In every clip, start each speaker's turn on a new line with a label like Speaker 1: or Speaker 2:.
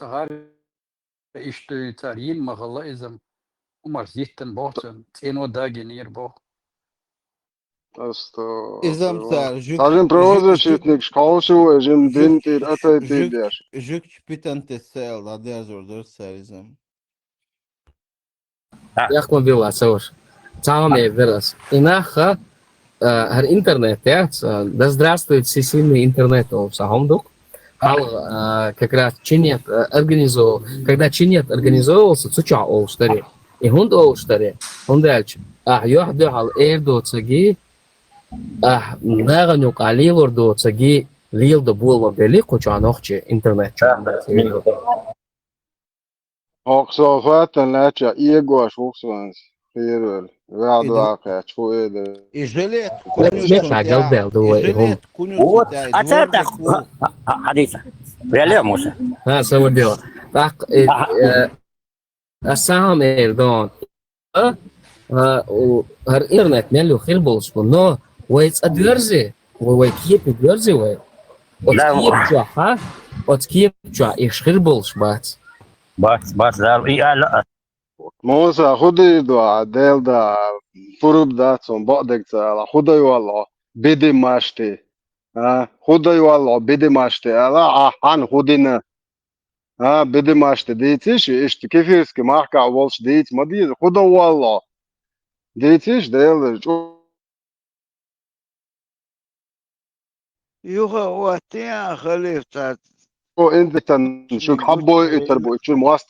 Speaker 1: صغار اشتريتارين مغلائزم عمر زيتن بوتن تينو داجنير بو
Speaker 2: إذا
Speaker 3: Estağfurullah.
Speaker 2: مثال
Speaker 3: Sadece provazočitnik školšu, žem dintir, ataitīdieš.
Speaker 2: جوك بيتن تسال هذا زور سالزم
Speaker 4: Jak man bija savs. Цаоме вырос. Инаха интернет, да, здравствует всесильный интернет в Сахомдук. Как раз чинет организовал, когда чинет организовывался, цуча олштари. И хунд олштари, он дальше. Йохду хал эрдо цаги, наганю калилор до цаги, лил до булва бели, куча нохче интернет.
Speaker 3: Hoksofatan lähtsä iegoas huksvans. Hirvel. Vēldu vākēt, šuēdē.
Speaker 2: И жилет
Speaker 5: Вот, а это حديثة реально موسى
Speaker 4: سوى الدواء الساهم إيردون هر إيرنت ملو خير بولش بنو ويتس أدورزي ويكيب أدورزي وي وتكيب جوا ها وتكيب جوا إيش خير بولش بات
Speaker 5: بس دار إيه لا
Speaker 3: Mūsā hudīdua, dēldā, purubdāts un bodegcēlā, hudajvallo, bidimašti. Hudajvallo, bidimašti, han hudina. Bidimašti dīciši, išti kefirski mahkā volš dīc, madīz, hudajvallo. Dīciši, dēldā,
Speaker 6: يوها واتيا خليفة
Speaker 3: انت شوك حبو يتربو يتشو مواست.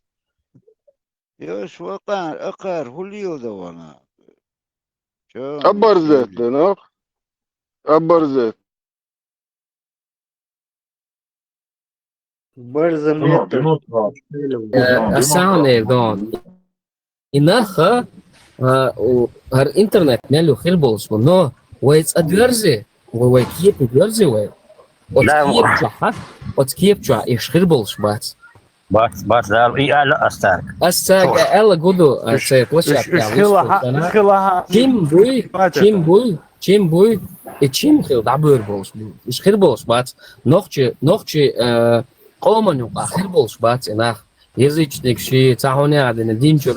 Speaker 6: يوش وقار أقار هوليو دوانا
Speaker 3: أبر زيت دينار أبر زيت
Speaker 4: الساهم إيردون إناخا هر إنترنت ملو خير بولش بنو ويتس أدورزي ويكيب أدورزي وي وتكيب جوا ها وتكيب جوا إيش خير بولش بات
Speaker 5: بس دار إيه لا أستارك
Speaker 4: أستاك ألا قدو سيت وشاك Чим буй и чим хил дабыр болш бу. Иш хир болш бат. Нохчи قومن خير болш бат инах. Язычник ши цахоне аден динчур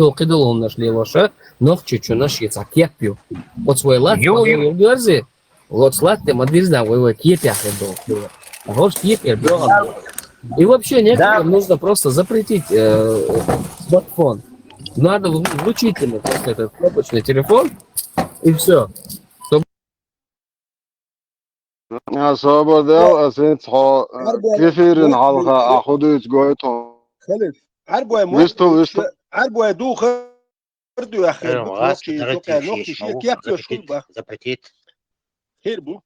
Speaker 4: قدل оннаш левоша. Нохчи чунаш яцакепю. Вот свой лат герзи. Вот слатте мадизна вы кепя хидо. Гош кепя бёган. И вообще некоторым нужно просто запретить смартфон. Надо вручить ему просто этот кнопочный телефон, и все.
Speaker 3: صابر أسنت كثير حلقة أخذت جويتهم
Speaker 7: خلف عربوا
Speaker 3: وستو
Speaker 7: عربوا دو خردو يا أخي نقطي شيء كيف شو
Speaker 5: запретить
Speaker 7: خير بو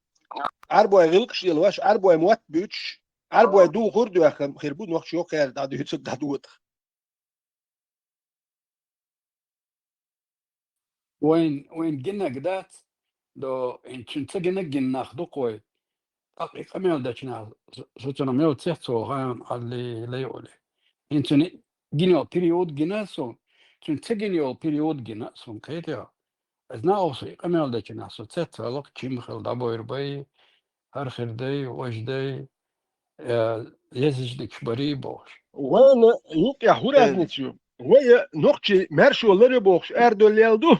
Speaker 7: عربوا غلقش يلواش عربوا موت بيتش عربوا دو خردو يا أخي خير بو نقطي شو كير دادو يتصد دادو
Speaker 1: وين جنا قدات دو إن كنت جنا خدو قوي حقيقة ما يودشنا سوتنا ما يوتسحتو هان على ليولي إن تني جنا بريود جنا سون كنت جنا بريود جنا سون كيتيا أزنا أوصي ما يودشنا سوتسحت لك كم خل دابو يربي هر خردي وجدي يزجلك بري بوش
Speaker 7: وانا يوقع هورازنتيو ويا نقطي مرشو لري بوش اردول يالدو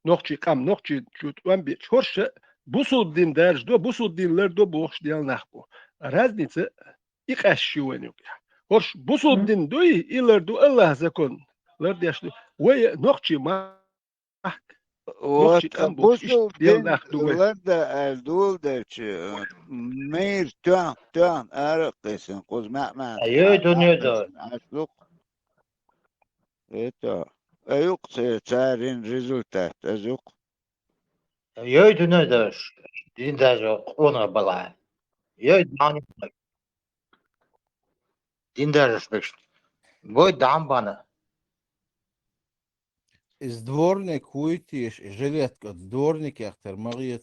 Speaker 7: نقطي قام نقطي شوت وان بي شورش بوسود دين درج دو بوسود دين لر دو بوش ديال نخبو رازنيتي يقاشيو وين يوقع هورش بوسود دين دوي إلر دو الله زكون لر دياش دو ويا نقطي ما
Speaker 6: بوسو لرده الدول درچ مير تان ارقسن قوز ما
Speaker 5: أيوة دنيا دار
Speaker 6: أسلوق إيتا أيوق تارين ريزولتات أزوق
Speaker 5: أيوة دنيا دار دين دار قونا بلا أيوة دعني دين دار سبكت بوي دعم بنا
Speaker 2: Из дворник уйти, жилетка, дворник яхтер, магия.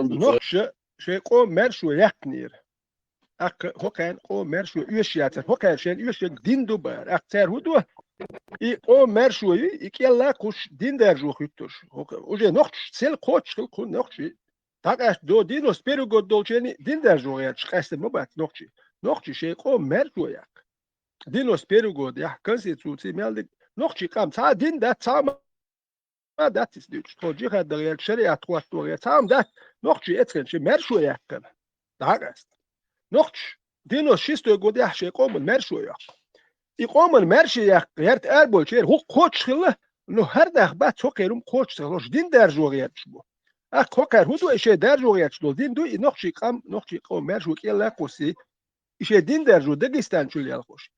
Speaker 7: نقش شيء مرشو يحنير أك هكان مرشو يشياتر هكان شيء يشيا دين دوبار أكتر هدو إي مرشو يكيلا كوش دين درجو خيتوش وجه نقش سيل كوتش كل نقش تاكاش دو دينو سبيرو دولچيني دين درجو يا شخص مبات نقش نوخشي شيقو مرجوياك دينوس بيرغود يا كونستيتوسي مالك نوخشي قام تا دين دا تا ما دات تسديش توجي هذا غير شريعة توات وغير تام دات نوخشي اتخن شي مرجوياك كان داغست نوخش دينوس شيستو غود يا شيقو مرجوياك يقوم مرشي يرت أربول شير هو كوتش خله إنه هر دخ بعد سو كيرم كوتش خلاص دين درجة غيرش بو كوكر هو دو إشي درجة غيرش دو دين دو نقشي قوم مرشو كيلا قوسي إشي دين درجة دقيستان شو اللي الخوش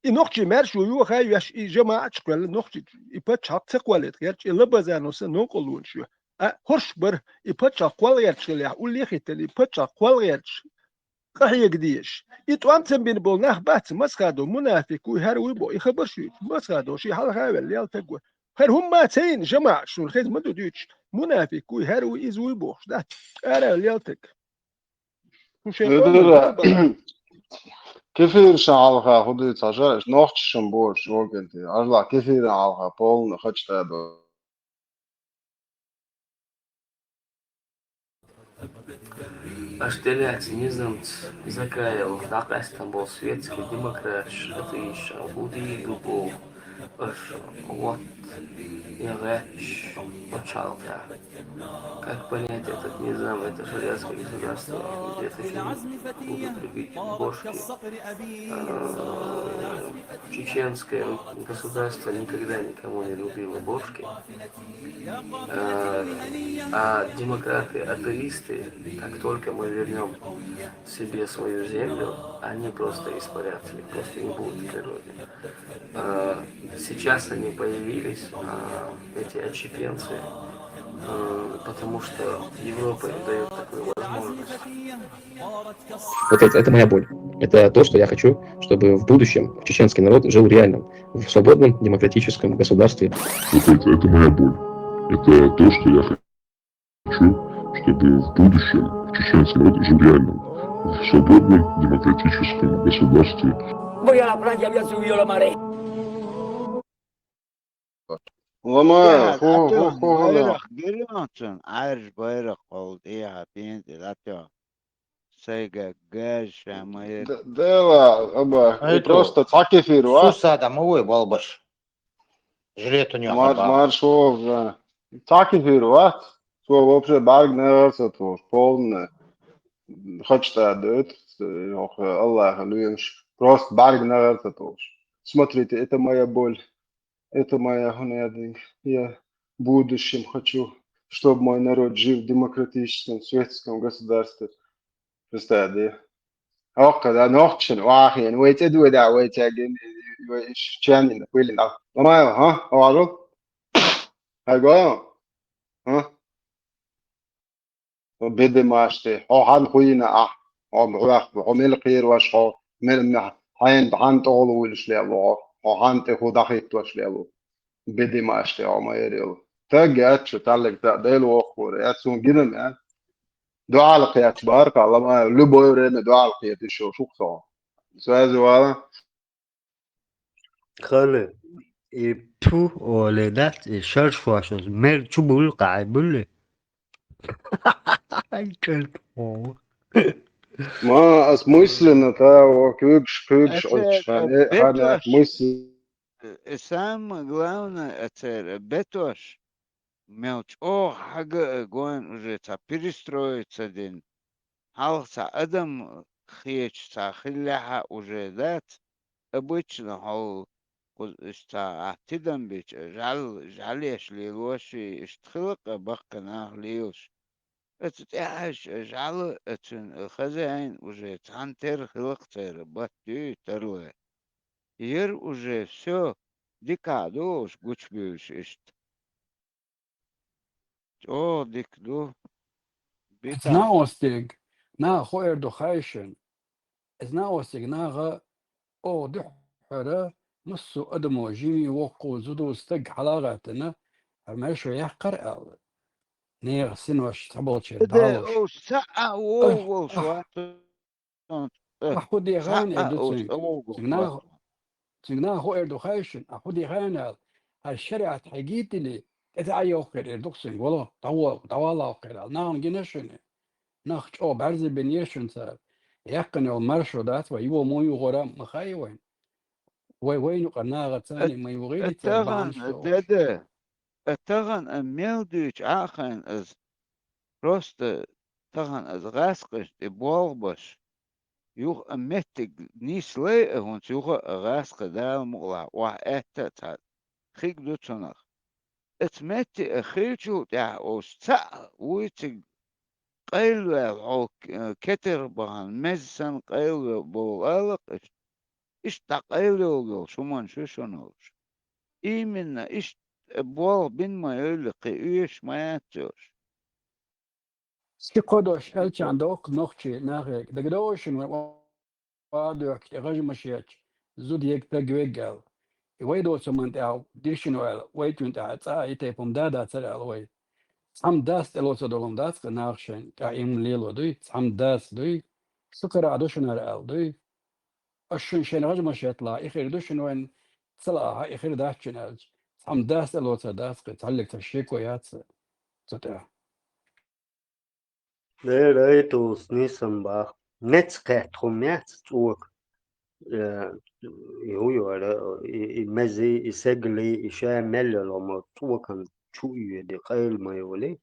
Speaker 7: نقشي مرشو يو خاي يش جماعة شكل نقشي يبتش حق تقولت غيرش إلا بزانوس نقولون شو هرش بر يبتش قول غيرش اللي أقول خيتل يبتش قول غيرش قحية قديش يتوام تنبين بولناه بات مسخادو منافق ويهروي بو يخبر شو مسخادو شي حال خاوي اللي يلتقوا خير هم ماتين جماعة شو الخيز مدو ديتش منافق ويهروي إزوي بو ده أنا اللي يلتق وشي قوم
Speaker 3: كيفير شعالها خدي تاجر نوخت شمبور شو قلت أرلا كيفير عالها بول خدش تابو
Speaker 4: Аштеряц, низамц, закаял, дақастан был светский демократ, атеиш, ауди, губо, вот, ягач, почалка. Как понять этот низам, это шариатское государство, где такие будут любить бошки. Чеченское государство никогда никому не любило бошки. А демократы, атеисты, как только мы вернем себе свою землю, они просто испарятся, их просто не будет в природе. Сейчас они появились, эти отщепенцы, потому что Европа им дает такую возможность.
Speaker 8: Вот это моя боль. Это то, что я хочу, чтобы в будущем чеченский народ жил реально, в свободном демократическом государстве.
Speaker 9: Это моя боль. Это то, что я хочу, чтобы в будущем чеченский народ жил реально, в свободном демократическом государстве.
Speaker 3: لما
Speaker 6: بايرق جريانتون عارش بايرق قولديها بينت لاتو سيجا جاش ماير
Speaker 3: ديلا أبا просто تحكي
Speaker 5: Суса домовой балбаш. Жилет у него.
Speaker 3: маршов تحكي شو вообще барг нравится то полное хочется дать الله يخليك просто барг нравится тоже смотрите это моя боль. Это моя гонядинг. Я в будущем хочу, чтобы мой народ жил в демократическом, светском государстве. Представляете? Ох, когда ночью, вахин, вы это дуэда, вы это чанин, были на. Ломаю, а? Авару? Агоё? А? بدي ما اشتي او عن خوينا او مروح عمل خير واشخو من عن طول ويلش لي عن تخو دقيق توش لي بدي ما اشتي او ما يريو تاجت شو تعلق تعديل وخور يا سون جنن يعني دعاء القيات بارك الله ما لبو يرين دعاء القيات شو صار سؤال زوالا
Speaker 10: خاله تو ولدت شرش فاشوز مر چو بول قابل
Speaker 3: ما осмысленно то кыгш أنا мысль
Speaker 6: самое главное это бетош мелч о хага гон уже та перестроиться день халса адам хеч та хиляха уже дат обычно хол что тидам бич жалеш ли лоши штхлق бакна лиуш это تعيش جعله الخزائن уже تانتر خلقتر بطي تروه ير уже все дикадош гучбюш ist о дикду бита
Speaker 1: Znaostig, na hoer do geishen. Znaostig na او دحرة نص أدمو جيمي وقو زدو استق حلاغاتنا ما شو يحقر نيغ سنوش تبوتش داوش
Speaker 6: او ساعة وو شو
Speaker 1: أخودي غاني دوتسين
Speaker 6: او
Speaker 1: تنغنا هو إردو خايشن أخودي غاني الشريعة حقيقتي لي أتعيو خير إردوكسين والله طوالا خير نعم جنشن نخش أو بعرز بنيشن سار يقن المرشدات ويو مو يغرى مخاي وين قناغة ثاني ما يغيري تبان
Speaker 6: التغن
Speaker 1: شوش
Speaker 6: دادا التغن الميلدوش عاخن از روست تغن از غاسقش بوالبش يوغ أمتك نيس لي هون يوغ غاسق دال مغلا وحيتا خيك دو تنخ اتمتي اخيجو دا اوستا ويتك قيلو او كتر بهان مزسن قيلو بولالق اش تقيلو شومان شو شنوش إيمن إيش بوال بين ما يلقي إيش ما يتوش
Speaker 1: سكي قدوش ألتي عندوك نوخشي ناغيك دقدوش وادوك يغج مشيك زود يك تقويقال ويدو سمان تاو ديشنوال ويتون تا تا يتيبم دادا تسرع الوي سام داست الوسو دولم داست ناغشين كايم ليلو دوي سام داست دوي سكر عدوشن ال دوي أشون شين غج مشيت لا إخير دوشن وين صلاها إخير داشن ألج سام داست الوسو داست تعلق تشيكو ياتس تتا
Speaker 10: Leitos Nissenbach Netzkertrumerz zurück. Mezi Segli Isha Mellor Turkan Chuy de Kail Mayoli.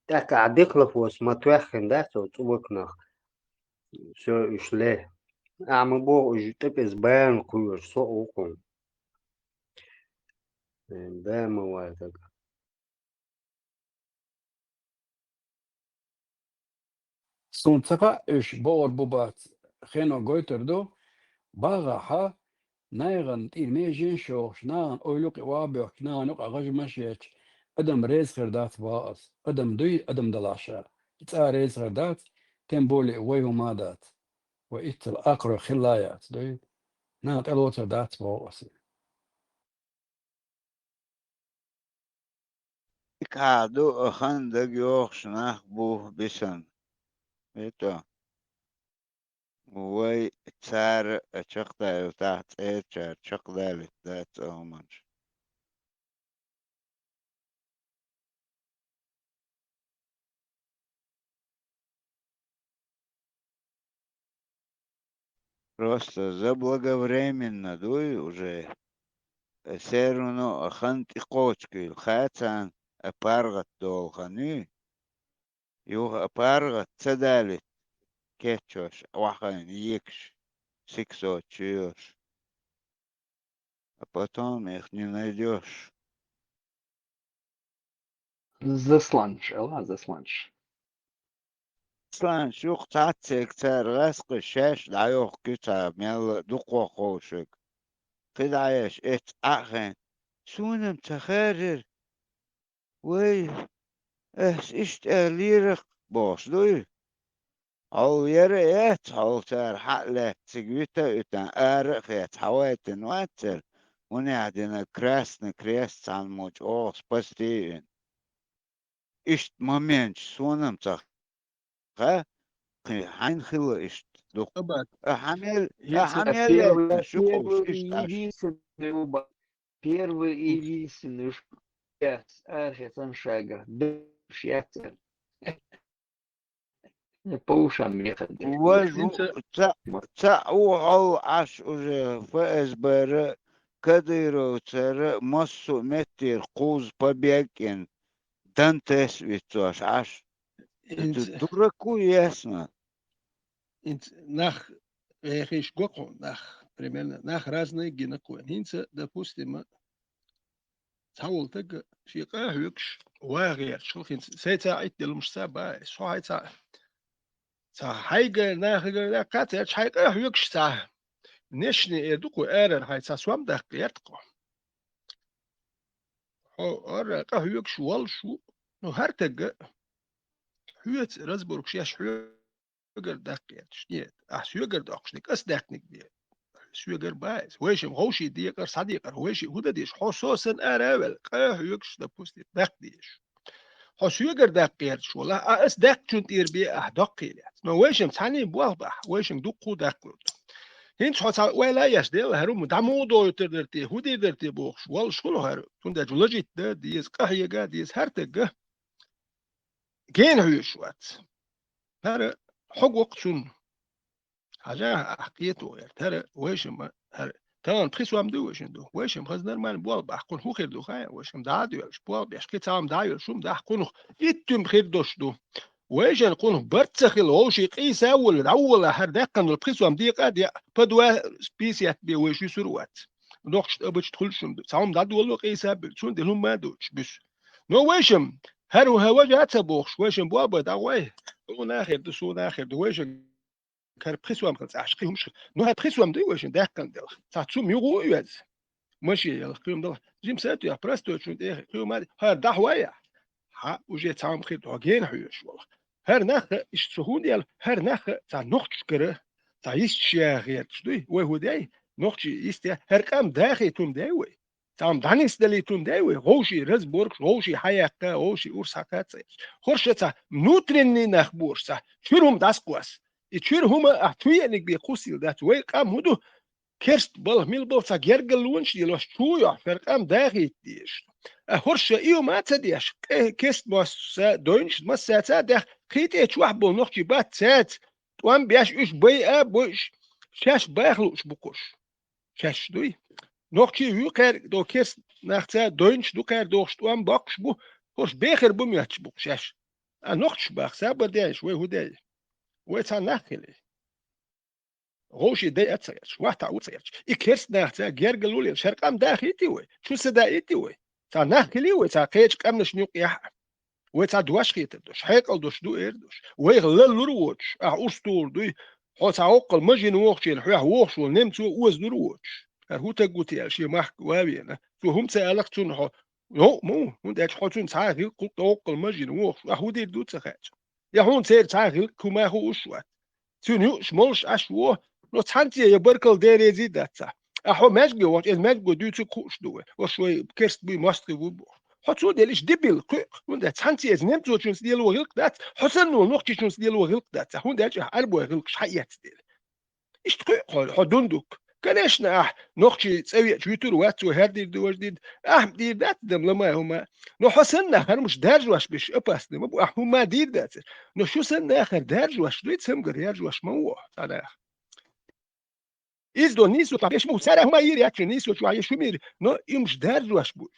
Speaker 10: Da Kadiklof was Matwechen that or zurück nach so Isle. Amabo Jutepes Bern Kur so open. And then was
Speaker 1: سونتسقا إيش بور بوبات خينو غويتردو باغا نايغن تيل ميجين شوش نان أولوك وابيوك نانوك أغج مشيك أدم ريز خردات باس أدم دوي أدم دلاشا إتا ريز خردات تنبولي ويهو مادات وإتل أقر خلايات دوي نات ألوتر دات باس
Speaker 6: إكادو أخن دقيوخ شناخ بوه بسن إيتو وي تسار أشقدا تحت إيتشار شقدا لتدات أهمنش Просто заблаговременно дуй уже все равно хант и кочки хацан апаргат долханы юг апаргат цадали кетчош вахан екш сиксо чуешь а потом их не найдешь.
Speaker 11: Засланч, ала засланч.
Speaker 6: Слан шух тацек цар раск шаш дайох кита мел дуква خوشك قدعيش ات اخن سونم تخرر وي اشت ليرق باش دوي او يرى او تر حقله سجويتا اتن ارق يتحويت نواتر ونعدنا كريست عن موج اوس بستيين اشت مامنش سونم تخ حين خلو اشت دوق
Speaker 7: Абат,
Speaker 6: حمل
Speaker 11: Первый,
Speaker 6: شقوش
Speaker 11: первый
Speaker 6: اشت اش
Speaker 11: единственный оба. Первый и единственный шпец. Архитан шага. Шьяцер. По ушам ехать.
Speaker 6: وزو تعو عش уже ФСБ кадыровцер массу метр куз побегин дантес вицош аш это дураку ясно
Speaker 7: nach ich гоку nach примерно nach разные гинакуэн. Хинца, допустим, تعولتك في قاهوكش واغير شو خين سيتاعيت ديال المشتبه شو هاي تا حاجة ناخذ كاتر حاجة هيكش تا نشني دوكو ارر هاي تا سوام دقيقة اور هيكش والشو نو هرتج هيت رزبورك شيش هيجر دقيقة شنيت هيجر دقشنك أصدقنك دي هيجر بايز ويش مغوشي ديقر صديقر ويش هدا ديش حسوسا أراول هيكش دبوستي دقديش هيجر دقيقة شو لا أصدق جنت إربي دقيقة نو ويش متعني بوضح ويش دوقو دقلت هين شو ولا يشدل هرم دمو دو تدرتي هودي درتي بوخش وال شو هر تون جولوجيت ديس قهيجا ديس هرتج كين هيش وات هر حقوق شن حاجة حقيقته يعني ترى ويشم تمام بخيس وام دو ويشم ويشم خز نرمال بوال بحكون هو خير دو خايا ويشم دعادو يلش بوال بيشكي تعام دايل شوم ده حكونه إتم خير دوش دو ويش نكون برتخل وشي قيس أول هر دقن البخيس وام ديق أدي بدوا سبيسيات بيوشي سروات نوخش أبش تخلشم تعام دعادو والله قيس أبل شون دلهم ما دوش بس نو ويشم هرو هواجه أتبوخش ويشم بوال بدعوه وناخر دسو ناخر دو ويشم كان بخيسوام كان عشقيهم مش نو هاد بخيسوام دي واش ده كان دل تاعتسو ميغو يواز ماشي يلا قيم دل جيم ساتو يا برستو شو دي قيم هاد ده حوايا ها وجي تاعم خير دوغين حيوش والله هر ناخ اش سهون ديال هر ناخ تاع نوختش كره تاع يشيا غير شدوي وهو داي نوختش يست هر قام داخي توم داوي تاعم دانيس دلي توم داوي غوشي رزبورغ غوشي حياقه غوشي اورساكات خرشتا نوترني نخبورسا شيرهم داس قواس يتشير هما احتوي انك بيقوسي ذات وي قام هدو كيرست بل ميل بل تا جرجل ونش دي لوش شويا فرقام داغي ديش هرش ايو ما تديش كيست ماس دوينش ما ساتا ده قيت اتش واحد بل نوختي بات سات وان بياش اش بي ابوش شاش باخلوش بقوش شاش دوي نوختي يقر دو كيست ناختا دوينش دو كار دوخش وان باقش بو هرش بيخر بمياتش بقشاش نوختش باخ سابا دايش وي هداي ويتا ناخلي غوشي داي اتسيرش واحد اوتسيرش اكيرس ناختا جيرجلولي شرقام داخيتي وي شو سدايتي وي تا ناخلي وي تا قيج قامنش نيوق يح وي تا دواش خيتدوش حيقل دوش دو ايردوش وي غلل لروتش اسطور دوي حوت عقل ماجي نوخشي الحياه وخش ونمتو اوز لروتش هو تقوتي شي ماخ وابينا تو هم سالقتون حو مو داك حوتون تعاغي قلت عقل ماجي نوخش هو دير دو تخاج يا هون سير تعاغي كما هو وشوات تونيو شمولش اشوه نو تحنتي يا بركل ديري زيداتsa احو ماجي وات الماجي دوتو كوش دوه وشوي كيرست بي ماستي وبو حطو ديلش ديبيل وندا تحنتي از نمتو تشونس ديال وغلق دات حسنو نوختي تشونس ديال وغلق دات هون داك اربو وغلق حيات ديال ايش تقول حدوندك كلاش ناح نوختي تسوي تويتر واتو هادي دو جديد دير دات دم لما هما نو حسن اخر مش دارج واش باش اباس ما بو هما دير دات نو شو سن اخر دارج واش دويت سمغر يارج واش مو انا إز دو نيسو طبيش مو سارة هما يري أكشن نيسو شو عايش مير نو يمش دارج واش بوش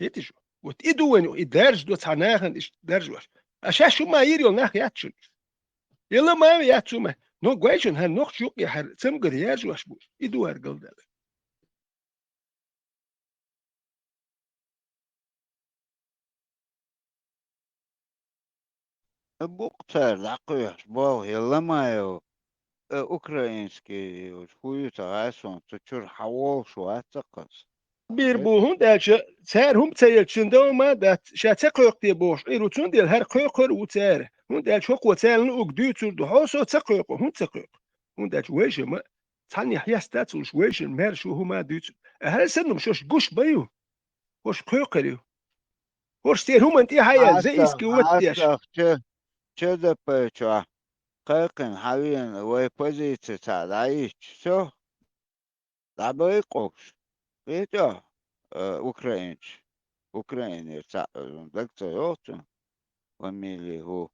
Speaker 7: هيتي شو وت إدو وينو إدارج دو تعناهن إش دارج واش أشاش شو ما يري وناخ ياتشن يلا ما ياتشو ما نو قويشن هن نوخ شوق يحر سمغر يارج واش بوش إدو هرقل دال
Speaker 6: بوقتها لقيش بو يلا ما يو أوكرانسكي وشوية تغاسون تشور حوال شو أتقص
Speaker 7: بيربو هون دالش سار هم تسيل شندو ما دات شاتي قوقتي بوش إيرو تون ديال هر قوقر وتار هون دالش حق وتال نوك دو تور دو حوسو تقوق هون تقوق هون دالش ويش ما تعني حياس تاتوش ويش المار شو هما دوت هل سنم شوش قوش بيو وش قوقريو وش تير هم انتي حيا زي اسكي وتياش
Speaker 6: چه ده پچا قاقن حوين وي позиция تعيش شو دابا يقوش بيتا أوكراني دكتور وميلي هو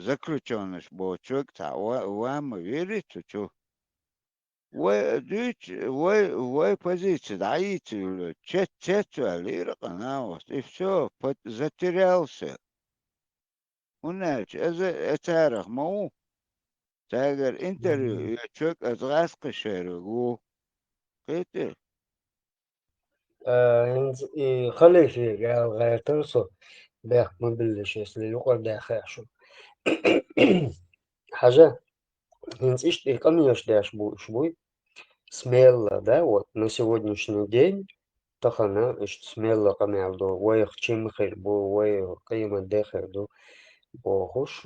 Speaker 6: заключённый бочок та وام верит что وي позиция даите лира канаус и все затерялся هناك اتارخ مو تاجر انتريو يشوك ازغاس قشيرو قيتر
Speaker 10: خليفي قال غير ترسو باخ ما بلش يسلي يقول داخل شو حاجة إيش كم дашь шбуй смело, да, вот на сегодняшний день тахана смело камелду воих чем хербу воих кайма дехерду богуш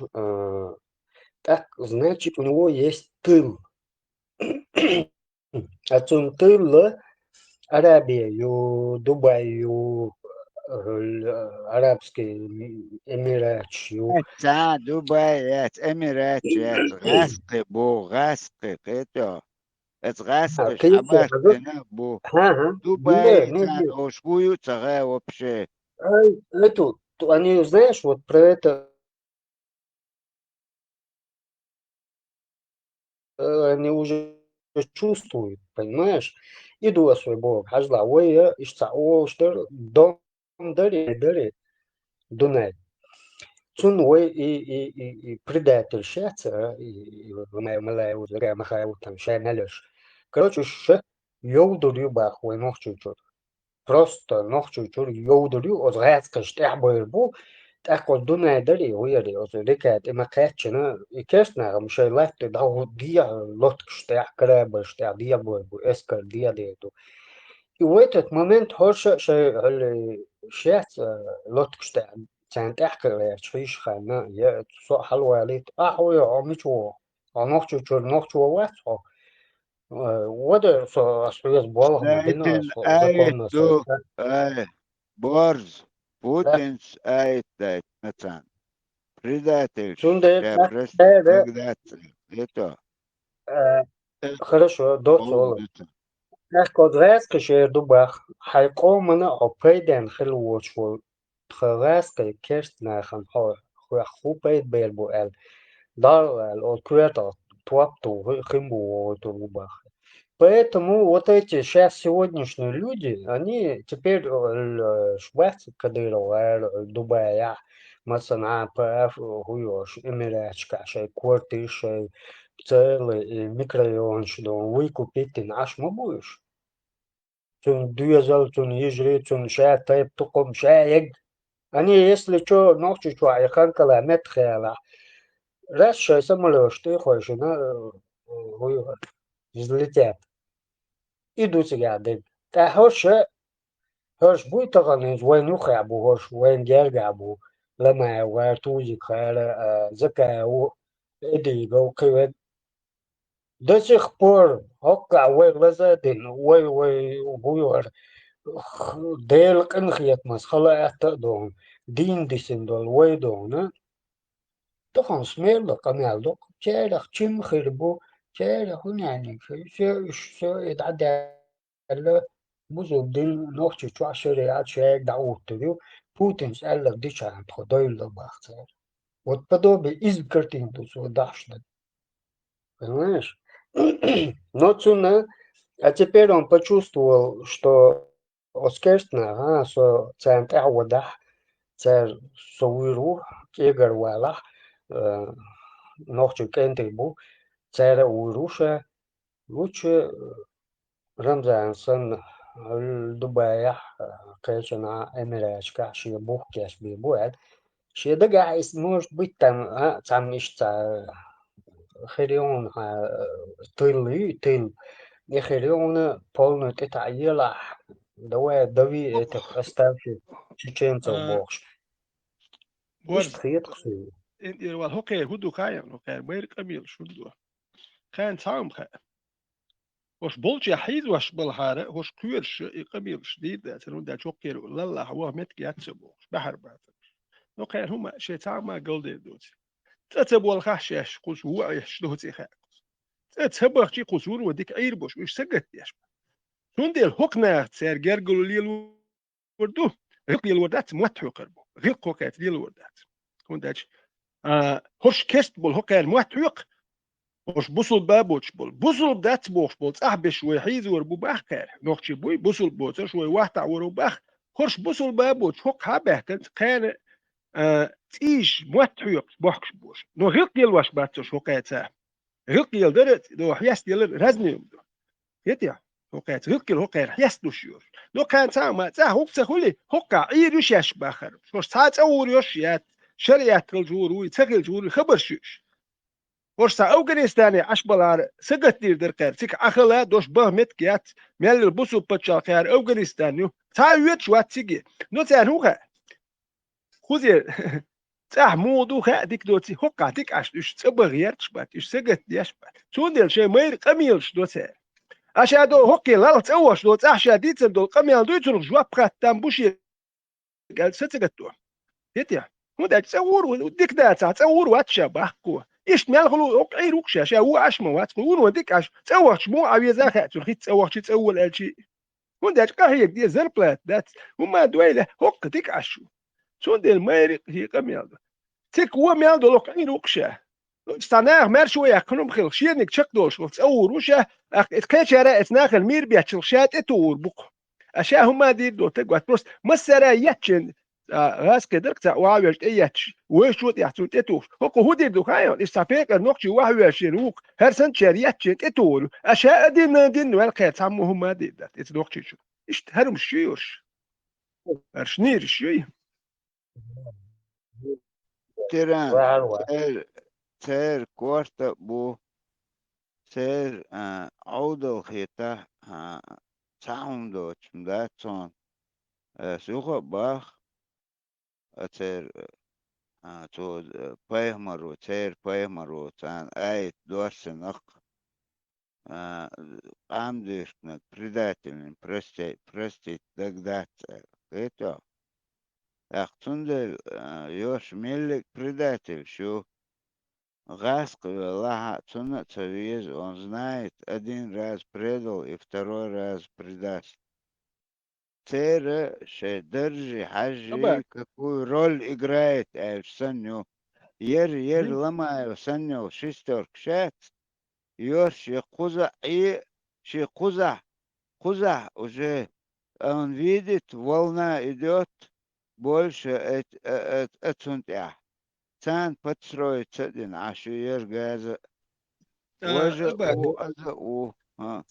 Speaker 10: так значит у него есть тыл а тун тыл Арабию, Дубаю, Арабский Эмират.
Speaker 6: Дубай, Эмират, غاسق بو غاسق это غاسق шабак бу Дубай ошкую цагай вообще
Speaker 10: Эту они знаешь вот про это они уже чувствуют, понимаешь? Иду свой бог, хажла, ой, ишца, о, что дом дари, дунай. Цун ой и предатель шеца, и малая узря махая там шай налешь. Короче, ше йоудурю бахуй нох чуть-чуть. Просто нох чуть-чуть йоудурю, от гайцка штябыр бу, так вот дунай дари, уяри, от рекает, има кэтчина, и кэсна, мшай лайфты, да вот дия, лот штяб, крабы штяб, дия бой, эскар, дия деду. И в этот момент хорша шец лот штяб. كانت أحكي تعيش خلنا يا سو حلوة عليك أحوي عميشو عنوشو نوشو واسو وده سو أسويس بولهم بينا
Speaker 6: دايتن
Speaker 10: سو
Speaker 6: آيت
Speaker 10: زقوم سو
Speaker 6: دو بورز بوتنس آيت دايت مثلا предательш,
Speaker 10: شونده
Speaker 6: преступ,
Speaker 10: ده
Speaker 6: предатель. Это
Speaker 10: хорошо до соло
Speaker 6: полностью.
Speaker 10: أحكي غاز كشير دوباخ حيقوم من عبيدان خلوش و خغاز كيرست ناخن خو خو بيت بيربو ال دار الأوكريتا توابتو خимбу турбах. Поэтому вот эти сейчас сегодняшние люди, они теперь Швеция, Кадырова, Дубая, Масана, ПФ, Хуёш, Эмирачка, шей квартир, шей целый микрорайон, что выкупить ты наш будешь. Тун дюзел, тун ежри, тун шей тайп, туком шей. Они, если что, ночью что, а яхан километр хела. Раз шей самолет, что ты хочешь, взлетят. Идут قاعدين هرش بوي تغنيز وين يخعبو هرش وين جرجعبو لما وارتوجي خيال زكا إدي جو كيوت دسيخ بور هقع وين لزادين وي بويور ديل قنخيت مس خلا دون دين ديسين دول وي دون تخن سمير لقنال دوك تشيرخ تشم خربو تشيرخ يعني شو يتعدى بزرگدل نقطه چوار شریعت شاید دعوت دیو پوتین سال دیشان خدای لباخته. Вот подобие из картин тут дашно. Понимаешь? Но цуна, а теперь он почувствовал, что оскерстно, со центр вода, цер совиру, кегар вала, ночью кентейбу, цер уруша, лучше Рамзансон Дубая, конечно, Эмирачка, ши бухкеш бибуэт, ши дагайс, может быть, там еще херион тыл, не херион полный тетаила, давай дави этих оставших чеченцев богш.
Speaker 7: ورز
Speaker 10: Ишт хиет ксу.
Speaker 7: هوكي هدو كاين هوكي بير قبيل شو دو كان تعم خا وش بولج يحيد وش بالحارة وش كيرش قبيل شديد ده ترون ده شوكير لا هو متك يتسبو بحر بعد هوكي هما شيء تعم ما قلدي دوت تتبو الخاشش قوس هو يشلوه خا تتبو شي قصور وديك عير بوش وش سقت يش شون ديل هوكنا تسير جرجلو ليل وردو غيق الوردات موتحو قربو غيق كوكات ليل الوردات كون داش هوش كست بول هوكان موتحوق هوش بوصل بابوش بوصل دات بوش بول صاحب شوي حيز وربو باخ كار نوخشي بوي بوصل بوت شوي واحد ورو باخ هوش بوصل بابوش هوك هابه كان تيش موتحوق بوخش بوش نو غيق يلواش باتش هوكات غيق يلدرت دو حياس يل رزني يتيا هوكات غيق هوكات حياس دوشيور لو كان ما تا هوك تخولي هوكا عيرش ياش باخر شوش تاع اور يوشيات شريعة الجور ويتسقل الجور خبر شوش ورسا أوغانستاني عشبلار سقط دير درقير تيك أخلا دوش بهمت كيات ميال البوسو بتشال خيار أوغانستانيو تاويت شوات تيجي نو تانوها خذي تاه مودو خا ديك دوتي هوكا ديك أش تبغير تشبات إش سقط ديشبات تون شيء مير قميلش دوتي أشادو هوكي لا تأوش دوت أشاديت دول قميل دوتون جوا بخات تامبوشي قال ستقطو يتيا ودا تصور وديك دا تصور واتشبه كو ايش مالغلو اوقعي روكشا شا هو عش موات وديك عش تصور شمو عوي زاخا ترخي تصور شي تصور الشي ودا قاهي دي زربلات دات وما دويله هوك ديك عشو شون دي الميرق هي قميل تيك هو مالدو اوقعي روكشا استناه مرشو يكونم خيل شينك شك دوش قلت أور وشة اتكشرة اتناخل مير بيتشل شات اتور بق أشياء هم دي دو تقعد بس مسرة يتشن غاز كدرك تا واعيش يتش وشو يحصل تتوف هو دي دو كايون استفيق النقطة واعيش يروق هرسن شر يتشن اتور أشياء دين والخير سامو هم دي ده اتنقطة شو اشتهرم شيوش أرشنير شيء
Speaker 6: تيران تير كورتا بو تير عودو خيتا تعم دو تشمداتون سوخ باخ تير تو بايمرو تير بايمرو تان ايت دورسنق قام ديشنا предателен простить дагдат это Ахтундель ёш мелик предатель шу гаск лаха цуна цавиез он знает один раз предал и второй раз предаст Тера держи хаджи какую роль играет саню ер ломаю саню шестерк шат ёш куза и куза уже он видит волна идет больше отсунтя. Цан подстроится один, а шуер газа. Уже у.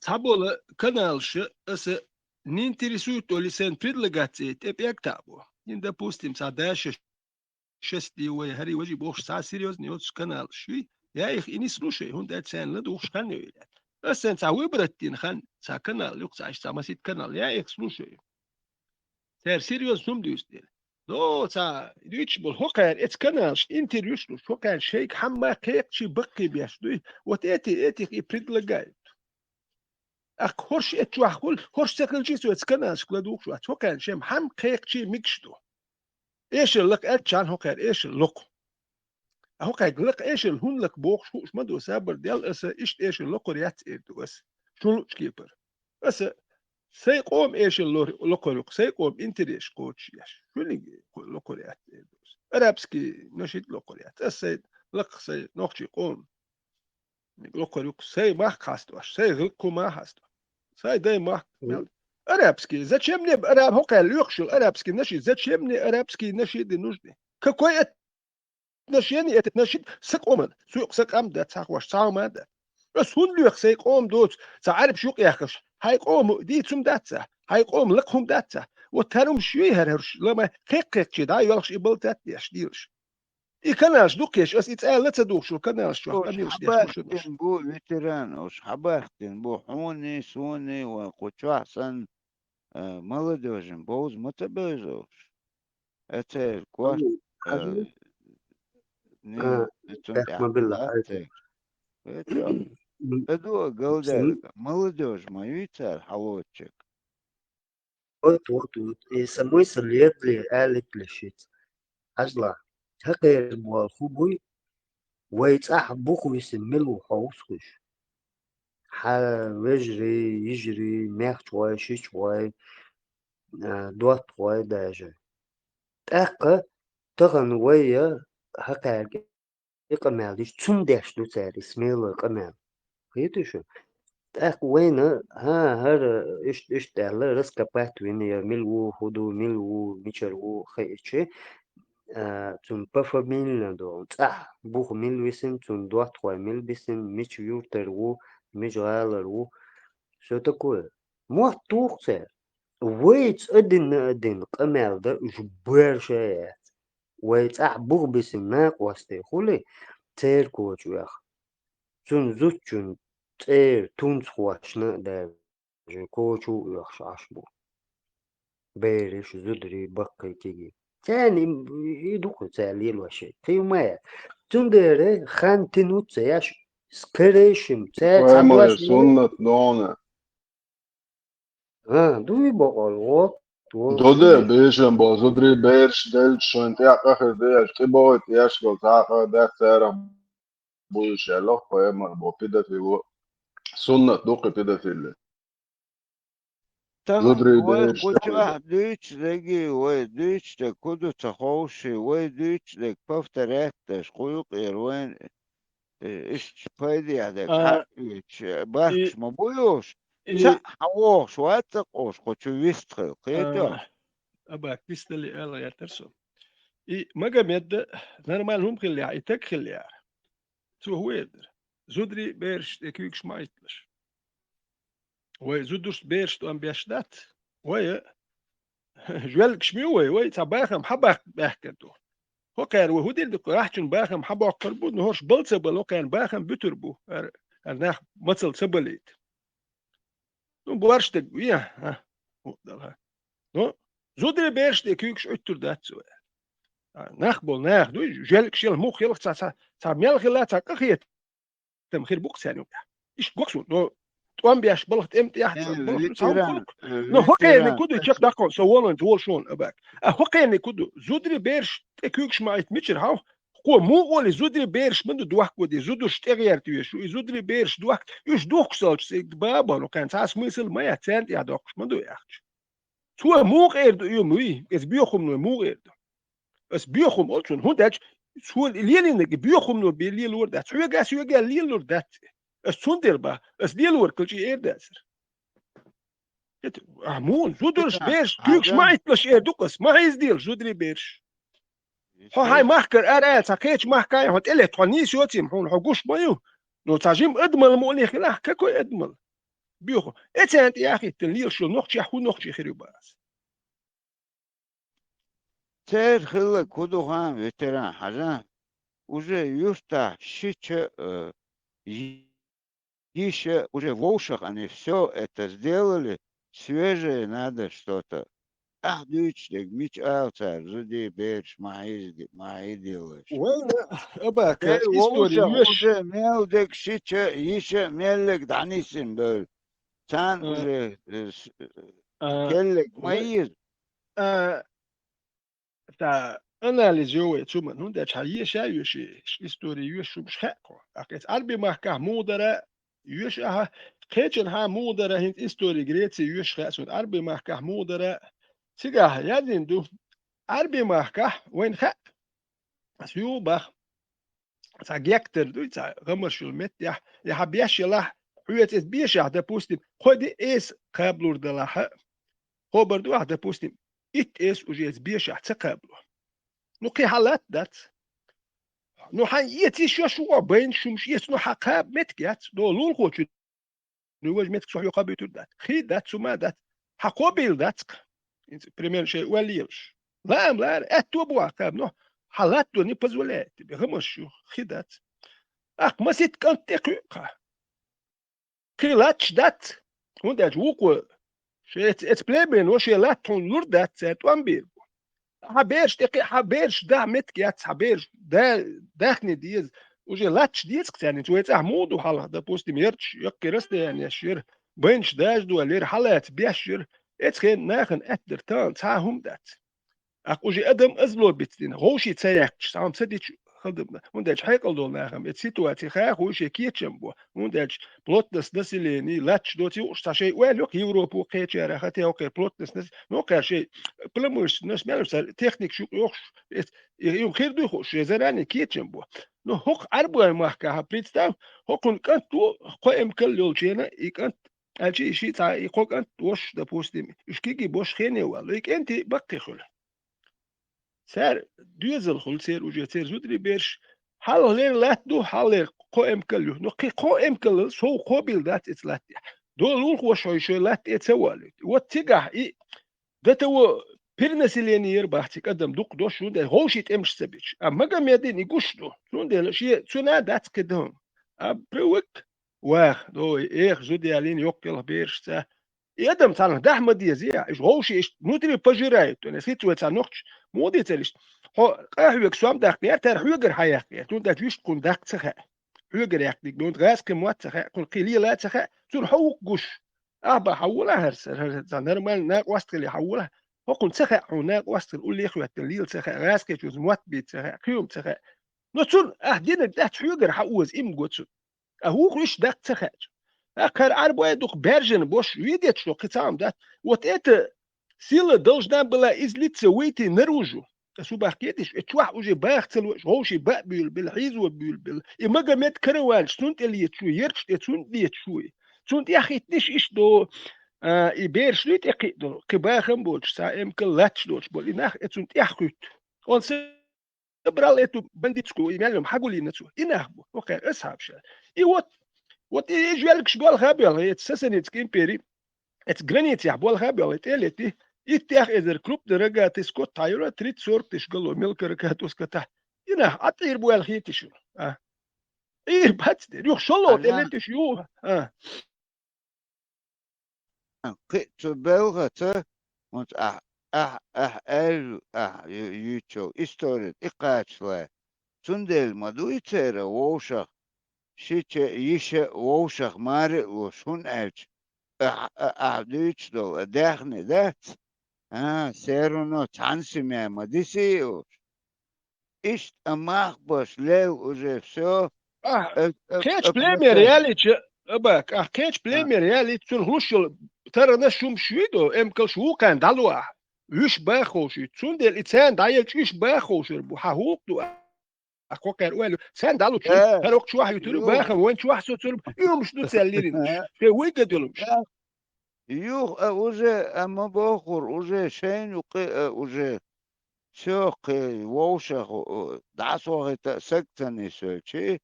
Speaker 7: Sabole kanalsche esse не интересует то ли сен предлагации тепек табу. In допустим садаше шести ой хари вожи бог са серьезный вот канал ши. Я их и не слушаю, он дает сен ла дух шхан не видят. Сен са выбраттин хан са канал люк са самасит канал. Я их слушаю. Ser seriös sum düstel. No sa düç bol hokar et kanalş interviews hokar şeyk hamma kekçi bakki biasdu. Wat eti ipridlagay. Ak horş et wahul horş sakılcı su et kanalş kladuk şu at hokar şem ham kekçi mikşdu. Eşlik et chan hokar eşlik. Hokar glik eşil hunlak boq şu madu saber dial asa iş eşil loqriyat edus. Şunu skipper. Asa سيقوم ايش اللوكوريك سيقوم انتريش كوتشياش شو اللي لوكوريات ارابسكي نشيد لوكوريات السيد لق سي نوخشي قوم لوكوريك سي ما خاستواش سي غلقو ما خاستو سي داي ما ارابسكي зачем мне араб هوكا ليوخشل ارابسكي نشيد зачем мне арабский نشيد нужны какой отношение этот نشيد سقومن سوق سقام ده تاخوش ساوما ده بس هون ليوخ سيقوم دوت تعرف شو ياخش هيقوم دي تسم داتسا هيقوم لقهم داتسا وترم شوي هرش لما كيك دا يلخش يبلتات ياش ديرش يكناش دوكيش اس يتقال لا تدوخ شو كناش شو اميوش ديش
Speaker 6: بو ветеран уж хабахтин бу хуни суни وقوچوحسن молодежен боуз мутабезош это кваш не это Эду голдер, молодежь, мою царь, холодчик.
Speaker 10: Вот. И самой след ли, алик лишить. Ажла. Хакер буал хубуй. ويتصح بوخو يسملو حوسكش. وجري يجري ميخ شوي شي شوي دوات شوي داجة. تغن ويا هكا يقمال ديش تسم داش دو تاري سميلو يقمال. خيتشو وين هر ايش تعالى رسكا باتوين يا ملو هدو ملو ميشرو خيتشي تون بافاميل دو بوخ ميل ويسن تون دوات تخوي ميل بيسن ميش يورترو ميش غالرو شو تقول مو توخسر ويت ادن قمال ده جبر شيات ويت بوخ بيسن ناق واستي خولي تير كوچ ياخ تون زوتشون تير تونس خواشنا ده كوچو ياخ عشبو بيرش زدري بقي تيجي تاني يدوخ تالي الوشي تيوما تندري خان تنوت ياش سكريشم
Speaker 3: Pojmo je sunnat dona.
Speaker 10: دوي بقول وات
Speaker 3: Dode bešem bo zodri berš delčo in tja kahar dejaš, ti bo tješko taka da ceram buduš jelo, pojmo bo pidati go sunnat duke pidati le. Zodri berš.
Speaker 6: Куча дыч леги, ой, дыч те куду цаховши, ой, дыч лег повторять, те шкуюк ирвен. إيش فايدة هذاك
Speaker 7: آه
Speaker 6: حقيش باكش
Speaker 7: إي
Speaker 6: ما بيوش
Speaker 7: إي
Speaker 6: حووش واتقوش قوش ويستخل قيتو
Speaker 7: أباك تستلي الله يا ترسو إي مجا مد نرمال هم خليها إتك خليها سو هو يدر زودري بيرش تكويكش ما يتلش وزودوش بيرش تو أم بيشدات ويا جوال كشميو ويا تباخم حباك باكتو هو كان وهودي اللي راحتن باخم حبا قربو نهوش بلسبل هو كان باخم بتربو أرناخ مثل سبليت نو بوارش تقوية ها نو زودري بيرش تكويكش أتر دات سو ناخبل ناخ دو جالك شيل موخ يلك تا ميل خلا تا قخيت تم خير بوكس يعني إيش بوكسو نو توان بياش بلغت امتى يحت بلغت سام
Speaker 6: فيتران
Speaker 7: خلق نو هو كان
Speaker 6: فيتران
Speaker 7: كودو تشيك داكو سوالن تول شون اباك هو كان كودو زودري بيرش تكويكش مايت ميتشر هاو هو مو قولي زودري بيرش من دوخ كودي زودو شتغير تيشو زودري بيرش دوخ يش دوخ سالش بابا لو كان تاس مثل ما يتسنت يا دوخ من دو يحت تو مو غير دو يومي اس بيخم نو مو غير اس بيخم اولشون هو داش سو ليلين بيخم نو بيلي لور دات سو يغا ليل لور دات اس سوندر با اس ليل ور كلشي اير داسر مون زودرش بيرش كيكش ما يتلش اير دوكس ما يزديل زودري بيرش هو هاي محكر ار ساكيتش محكاي هو تلي توني شوتيم هون حقوش مايو نو تاجيم ادمل مولي خلاح كاكو ادمل بيخو اتسانت يا اخي تليل شو نوخشي حو نوخشي خيري باس
Speaker 6: تير خلا كودو خان فيتران حاجة уже юста щича еще уже в ушах они все это сделали свежее надо что-то дючник мич алцар жуди берш мои делаешь
Speaker 7: وين اباك
Speaker 6: تير
Speaker 7: история
Speaker 6: وушах
Speaker 7: يوش
Speaker 6: уже мелдек щича еще мелек данисин был تان уже كلك ميز
Speaker 7: تا análise eu tu man não deixa aí já eu história eu mش حقه اكيد قلبي ما كه مودره يوش ها كيتشن ها مودره هند história جريتي يوش خاص قلبي ما كه مودره سيجا يدين دو قلبي ما كه وين خ سيو بخ تا جيكتر دو تا غمر شو مت يا حبيش يلا حيت بيش ده بوستيم خد اس قبلور دلها هو برضو ده بوستيم ات اس وجيز بيش تقابله نو كي حالات دات نو حان يتي شو بين شو مش يس نو حقاب متكات دو لول خوتش نو وج متك شو يقابل دات خي دات سما دات حقوبيل دات بريمير شيء وليش لا اتو بو عقاب نو حالات دو نيبز ولا بغمش شو خي دات اق ما سيت كانت تقيقه خي لاتش دات هون دات وقو شيء اتس بليبن وش لاتون لور دات سات وامبيل حبيرش تقي حبيرش ده متكيات حبيرش ده داخني ديز وجي لاتش ديز يعني تو يتعمود وحلا ده بوست ميرتش يقرست يعني الشير بينش داش دو لير حلات بيشير اتخين ناخن اتدر تان تاهم دات اقوجي ادم ازلو بتدين غوشي تسيحش سام سديش خدمنا ونداش حيقل دول ناخم اتسيتواتي خاخ وشي كيتشمبو ونداش بلوتنس نسليني لاتش دوتي وش شيء والوك يوروبو قيتشي راختي اوكي بلوتنس نس نوكا شيء بلموش ناس مالوس تكنيك شو يوخش يوم خير دو خوش زراني كيتشمبو نو هوك اربو ماكا بريتستاو هوكن كانتو قائم كل يولشينا يكانت الشيء شيء تاع يقول انت وش ده بوستي ايش كيكي بوش خيني ولا انت بقي خل سر دوزل خل سر وجه سر زودري بيرش حال لير لا دو حال قائم كل نو قي قائم كل سو قابل ذات اتلات دول هو شوي شوي لا تسوالي وتجاه ده تو بيرنسليني يربح تقدم دوق دوش شو ده هوشي تمش سبيش اما قام يدين يقوش دو شو ده شيء سنا دات كدهم ابروك واخ دو ايه زودي علين يوكل بيرش تا يدم تاع ده احمد يزيع ايش هوشي ايش نوتري باجيرايت انا سيت وتا نوخش مودي تلش هو قهوه كسوام داك يا تر حوجر حياك تو ده فيش كون داك تخا حوجر ياك دي دون غاس كموات تخا كون قليل لا تخا تو حوق قش ابا حولها هرس نورمال ناق وسط اللي حولها هو كون تخا هناك وسط يقول لي اخوه الليل تخا غاس كيتوز موات بيت تخا كيوم تخا نوتون دين ده حوجر حوز ام جوتسو هو ايش داك تخا اخر عربه دوك بيرجن بوش ويديت شو قطعم دات وات سيلا должна была излиться выйти наружу شو بحكيتش اتوح وجي باختل هوشي بقبل بالحيز وبل إما جمت كروان سنت اللي تشوي يرش تسنت دي تشوي سنت يا أخي تش إيش دو يبيرش ليت يقيدو كباخم بولش سايم كلاتش دوش بول إناخ تسنت يحكيت on سبرال إتو بنديتسكو يمالهم حقولي نتسو إناخ بو أوكي أصحاب شال وات يجوالك شبال خابيل يتسسنيت كيمبيري اتجرانيت يحبول خابيل يتقلتي يتاخ إذا كلوب درجة تسكوت تايرو تريد صورتش قالوا ملك ركاتوس كتاه إناخ أطير بوال خيتشو إيه باتستير يوخ شلوت اللي تشيو
Speaker 6: قيت بلغة وانت يوتيوب استوريت إقاتلا تندل مدو يتيرا ووشخ شيتش يشا ووشخ ماري وشون ألج دويتش دول داخني ذات سيرونو تانسي ما ديسيوش إيش أماخ باش لو وجه все
Speaker 7: كيتش بليمي رياليتش أباك كيتش بليمي رياليتش تنهلوش ترى نشوم شويدو كل شو كان دلوا يش باخوشي تندل إتسان دايلش يش باخوشي بوحاهوك دو أكو كان ويلو سان دالو تشوف هروك شو واحد يتلو باخم وين شو واحد سوتلو يوم شنو تسليرين في ويجدلمش
Speaker 6: يوخ وجه أما بأخر وجه شين وجه سوق ووشخ دعسوه سكتني سوتشي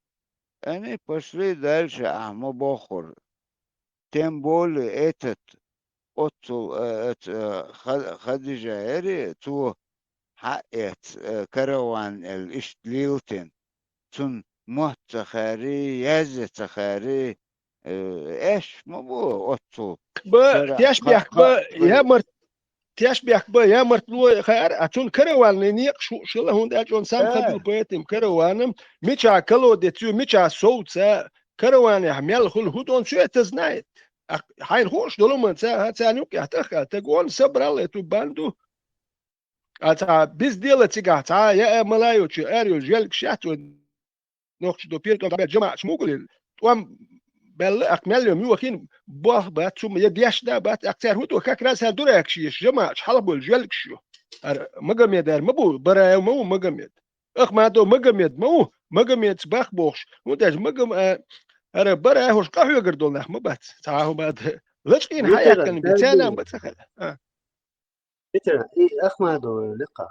Speaker 6: أنا пошли дальше أما بأخر тем более этот خديجة إري تو حقت كروان الإشتليلتن تون مهتخاري يزتخاري إيش ما بو أطو
Speaker 7: تشبيح يا مرت تشبيح يا مرت لو خير أتون كروان لنيق شو له هون أجون سام خدل بيتم كروانم ميشا كلو دتيو ميشا صوت كروان يحمل خل هودون شو تزنايت حين خوش دولمن هاتسانيوك يحتخ تقول صبر الله تباندو أتا بس ديلا تيجا يا ملايو تشي أريو جيلك شاتو نوخش دو بيرتو تبع جماعة شموكل توام بل أكمل يوم يوخين بوه بات شو يديش دا بات أكثر هو تو كراس هدورة أكشيش جماعة حلبول جيلك شو مجمع دار مبو برا مو مجمع ما دو مجمع مجمع باخ بوخش وداش مجمع أنا برا هوش قهوة قردولنا ما بات تعاهو بعد لشقين حياة كان بيتانا بتسخل
Speaker 10: مثلا أخمدو لقى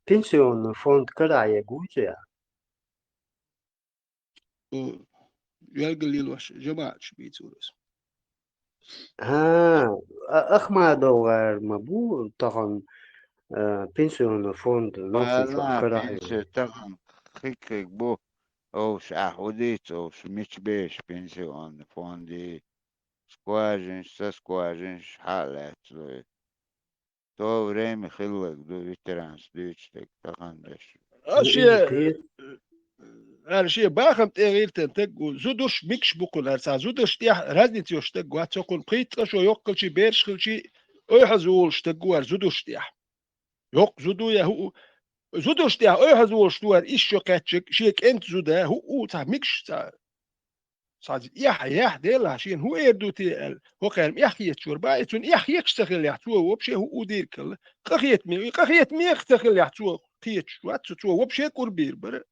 Speaker 10: بنسيون فوند كراية جوجيا
Speaker 7: يلقى اللي الوش جماعة بيتورس
Speaker 10: أخمدو غير مبو طبعا بنسيون فوند نوفي كراية
Speaker 6: طبعا خيك بو أوش أحوديت أوش مش بيش بنسيون فوندي سكواجنش حالات تو время خلق دو ветеранс دويتشتك تخندش
Speaker 7: شيء باخم تغيير تنتج زودش ميكش بكون هرسا زودش تيح رزنت يشتج واتسوكون بقيت شو يوكل شي بيرش شي اي حزول شتجوار زودش تيح يوك زودو يا هو زودش تيح اي حزول شتوار ايش شو كاتشك شيك انت زودا هو تا ميكش تا صاد يح ديلا شين هو يردو تي هو كان يحكي شوربا يتون يحكي يشتغل يحتو وبشي هو دير كل قخيت مي يشتغل يحتو قيت وات تو وبشي كوربير بر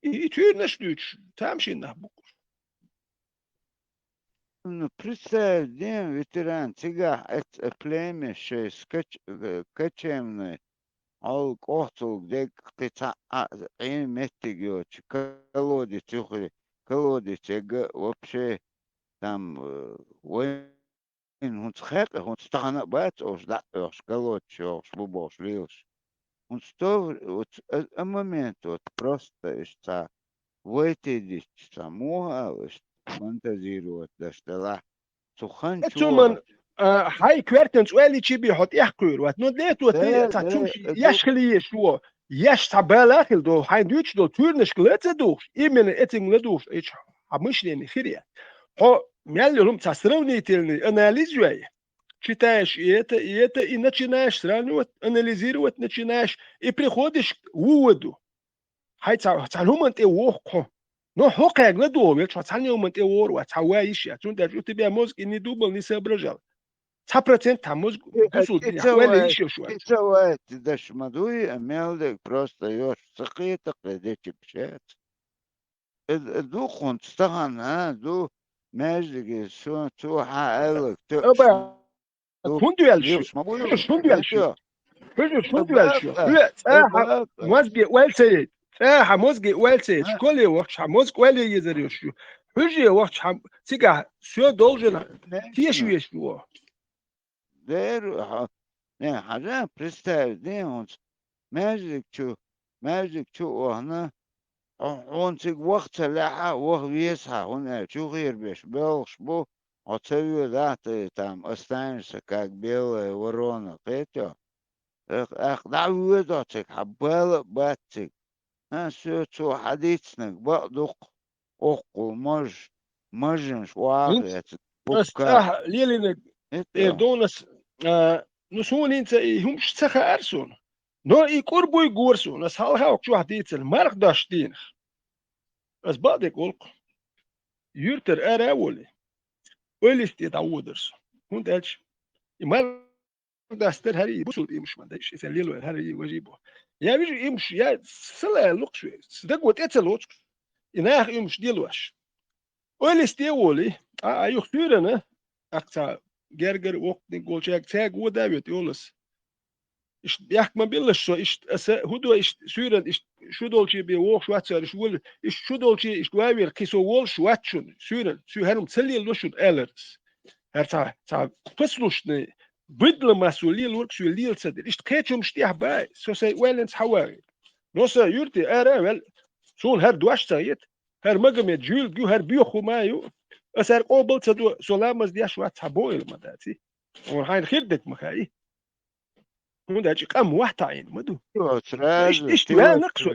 Speaker 7: يتيرنش دوتش تامشي نحبوك
Speaker 6: Ну, представь, день ветеран, тига, это племя, что качемное, ал кохтул, где кица, метигио, колодец, колодец, вообще, там, он стана бать, уж да, уж колодец, уж бубош, лилш. Он сто, вот, момент, вот, просто, что, выйти, самого, فانتازيروت داشتلا سخان
Speaker 7: اتومن هاي كويرتن سؤالي تشي بيحط يحكير وات نو ديت وات يشخلي شو يش تبالا خل دو هاي دوتش دو تورنش كلت دوش يمن اتين لدوش ايش مش لين خيريا هو ميالهم تسروني تلني اناليزوي читаешь и это и начинаешь сравнивать анализировать начинаешь и приходишь к выводу هاي تعلم انت وخو نو حقق ندو يلش تعلم انت ور وتعوايش تون درجو تبيع موزك اني دوبل ني سبرجال 100% تموز بوصل دي ولا إيش شو
Speaker 6: كتوات دش مدوي أميالك просто يوش سقيتك ديك بشات دو كنت ها دو ماجد شو تو حالك
Speaker 7: أبا كنت يلشو
Speaker 6: ليش ما بقول
Speaker 7: كنت يلشو كنت يلشو
Speaker 6: أبا
Speaker 7: موزجي ويل موزجي ويل شكولي وقت موزج ويل يزريوشو حجي وقت سيجا شو دولجنا تيشو يشو
Speaker 6: دير ne حاجة представь دي ماجد شو وهنا عنتك وقت لها وغيسها هنا شو غير بيش بلش بو отцевью даты там останешься как белая ворона петя ах да уедотик حبالة باتك شو شو حديثنك بقدق أقو مجنش واقع
Speaker 7: بس
Speaker 6: بكا
Speaker 7: ليلي
Speaker 6: إنت
Speaker 7: دونس نسون انت همش تسخا ارسون نو يقربو يقورسون اس هالها وكشو حديثل مرق داشتين بس بعد يقول يرتر ارا ولي تعودرس هون دالش ما داستر هري بوصل مش ما داش يسليلو هري وجيبه يا بيجي يمش يا سلا لوكش صدق وتتلوش يناخ يمش ديلوش ولي ولي ايو خيرنا اكتا gerger وقت نقول شيء تاج وداويت يولس إيش بيحكي ما بيلش شو إيش هدو إيش سيرن إيش شو دولشي بيوق شو أتصير إيش وول إيش شو دولشي إيش دوامير كيسو وول شو أتشون سيرن سو هرم تسلي لوشود ألرس هرتا فسلوش ني بدل مسؤولية الورك سو ليل صدر إيش تكيتشو مشتيح باي سو سي ويلنس حواري نوسا يورتي ويل سون هر دواش سايت هر مجمع جيل جو هر بيوخو مايو أسر قبل تدو سلامز دياش وات حبويل مداتي وهاي خيردك مخاي هون داش قام واحد عين مدو إيش توال نقصو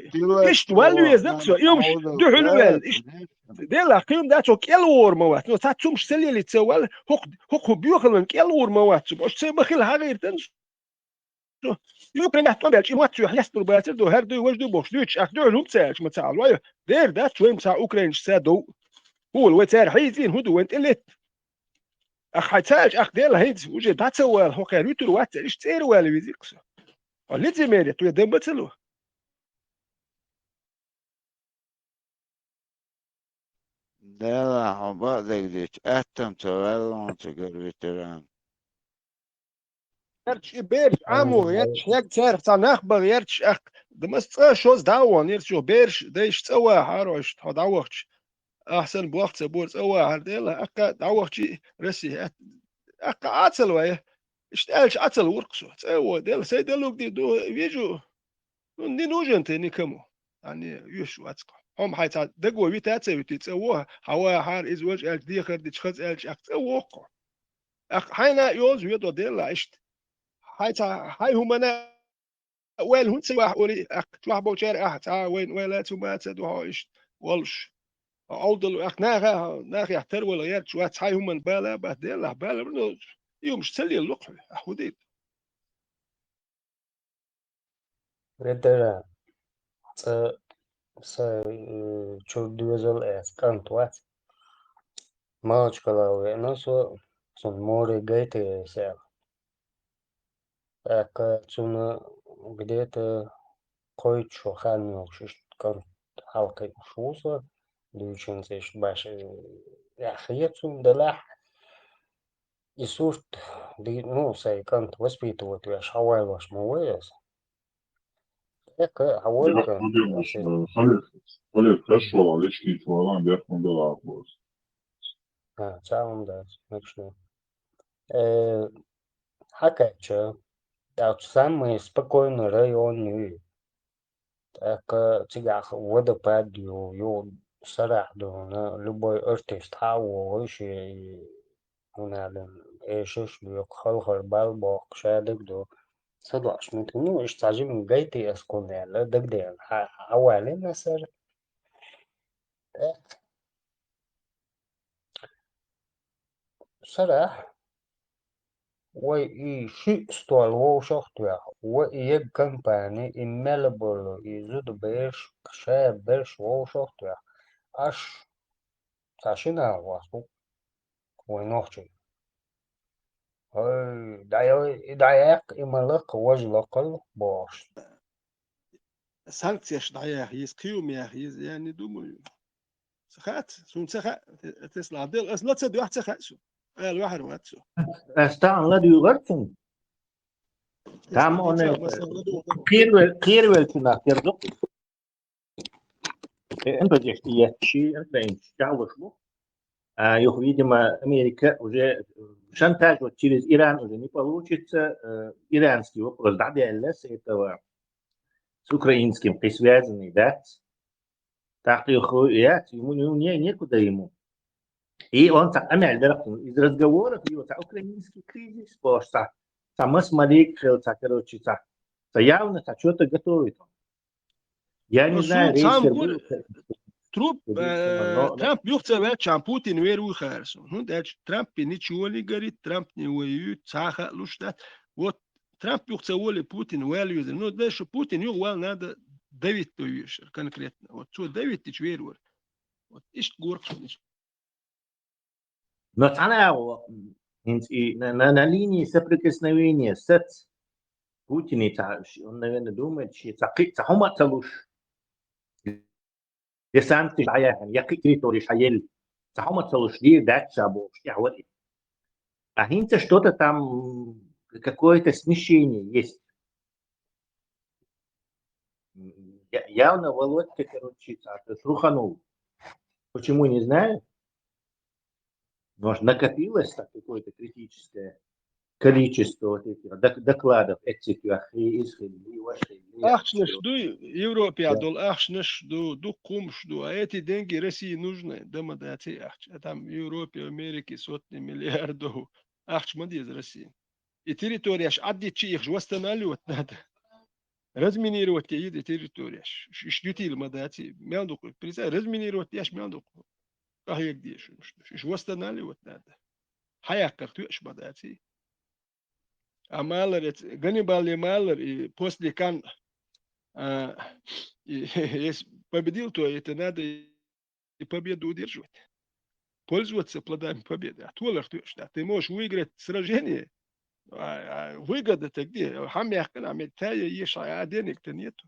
Speaker 7: إيش توال يزقصو يومش دو حلوال إيش ديلا قيم داتو كيلور موات نو تاتسومش سلي اللي تسوال هوك بيوخل من كيلور موات سبوش تسيبخيل هاغير تنسو يمكن نحتوم بالش موات يحيستر باتر دو هر دو وجدو بوش دوش أخ دو علوم تسالش متسال وايو دير دات شوي مسا أوكرانش سادو هو الوتار حيزين هدو وانت اللي أخ حتسالش أخ ديلا هيدز وجه داتسوال هو كاريتو وات إيش تسيروال ويزيقصو اللي ميري تو يدم بتلو
Speaker 6: لا حبادك ديش أتم تولون تقر veteran
Speaker 7: يرتش بيرش عمو يرتش يك تعرف تناخ بغ يرتش أخ دمست شوز داوان يرتش بيرش ديش تسوى حاروش داوختش أحسن بوقت سبور تسوى هرديلا أكا داوختشي رسي أكا عتل ويا اشتالش عتل ورقصو تسوى ديلا سيدلوك دي دو يجو دي نوجنت نيكمو يعني يشو أتسقى هم حيتا دقوا ويتا تسوي تسووها هوا حار إز وجه ألش دي خد تشخص ألش أك تسووها أخ حينا يوز ويدو ديلا إشت حيتا هاي همنا وين هون سوا وري أخ تروح بوشار أخ تا وين ولا تما تدوها إشت والش أودل أخ ناخ يحتر ولا يرت شو هاي هم بالا بعدين بالا برضو يوم شتلي اللقحة أخوديت
Speaker 10: Vetera çöldüğüzel eskan tuat. Maaç kalawe nasıl son more gayte se. Aka sunu где-то koyçu hanyo şişkan halka şusa duyuşunca iş başı ya hayatun dalah isurt di ну say кант воспитывать я шавай ваш мовес. Ека хаволька
Speaker 9: خلي تكشف عليش كي تولان بيحكم بالعقوز
Speaker 10: цалом да начну. Хакача это самый спокойный район. Так тебя водопад ю сарах на любой артист хау вообще هنا ايش بيق خلخل بالبوق شادك دو صدقش متنو ايش تعجبني جايتي اسكون يعني لا دق دي حوالي مثلا صراحة وي شيء ستوال وو شختويا وي كمباني إمالبولو يزود بيش شاب بيش وو شختويا أش تاشينا واسو وينوخشي
Speaker 5: دايق إملق وجلق البوش
Speaker 7: санкция шдаях есть киум я есть я не думаю سخات سون سخات تسلا دل أصلا تصدق واحد سخات سو الواحد واحد سو
Speaker 5: أستان لا ديوغرتن تام أنا كير ويلتنا كيردو أنت جشتي شيء أنت إن شاء شو يخ видимо Америка уже шантаж вот через Иран уже не получится иранский вопрос да с этого с украинским связанный да так ему некуда ему и он так из разговоров его украинский кризис просто сама смотреть короче явно что-то готовит я не знаю
Speaker 7: Труп Трамп юхца вечам Путин веру харсу. Ну дач Трамп ничего не говорит, Трамп не воюет, цаха луштат. Вот Трамп юхца воли Путин валю. Ну дальше Путин ю вал надо давить то вещь конкретно. Вот что давить ты веру. Вот ишь горк.
Speaker 5: Но она на линии соприкосновения с Путиным, он, наверное, думает, что это санкции яки территории шаел сахома целушли дача бог говорит а хинца что-то там какое-то смещение есть явно Володька короче сруханул почему не знаю может накопилось так какое-то критическое количество вот этих докладов этих
Speaker 7: Ахшнеш ду Европе адол ахшнеш ду кумш ду а эти деньги России нужны дома дати ахш а там в Европе Америке сотни миллиардов ахш мади из России и территория аж аддичи их восстанавливать надо разминировать эти территории шнютил мадати мяндук приза разминировать яш мяндук а я где что восстанавливать надо хаяк как ты мадати а Малер, Ганнибал и Малер, и после Кан победил, то это надо и победу удерживать. Пользоваться плодами победы. А то что ты можешь выиграть сражение, выгода-то где? Хамяхкана, метая, ешь, а денег-то нету.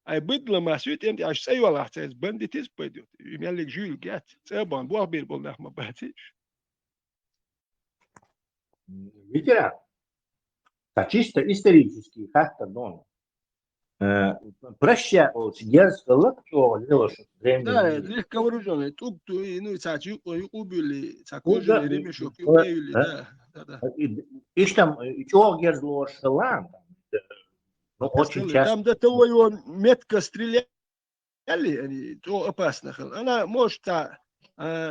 Speaker 7: А быдло масют, аж сейвал, бандитизм пойдет. И мялик жюль гят. Цебан, буахбир был нахма батиш.
Speaker 5: Ветеран. Чисто исторический фактор, но прощался, дерзко
Speaker 7: да, легко вооруженный, тут ну цачу убили, цакожили ремешок и убили, да.
Speaker 5: И там чего герзло шелам, ну очень часто.
Speaker 7: Там до того его метко стреляли, они то опасно, она может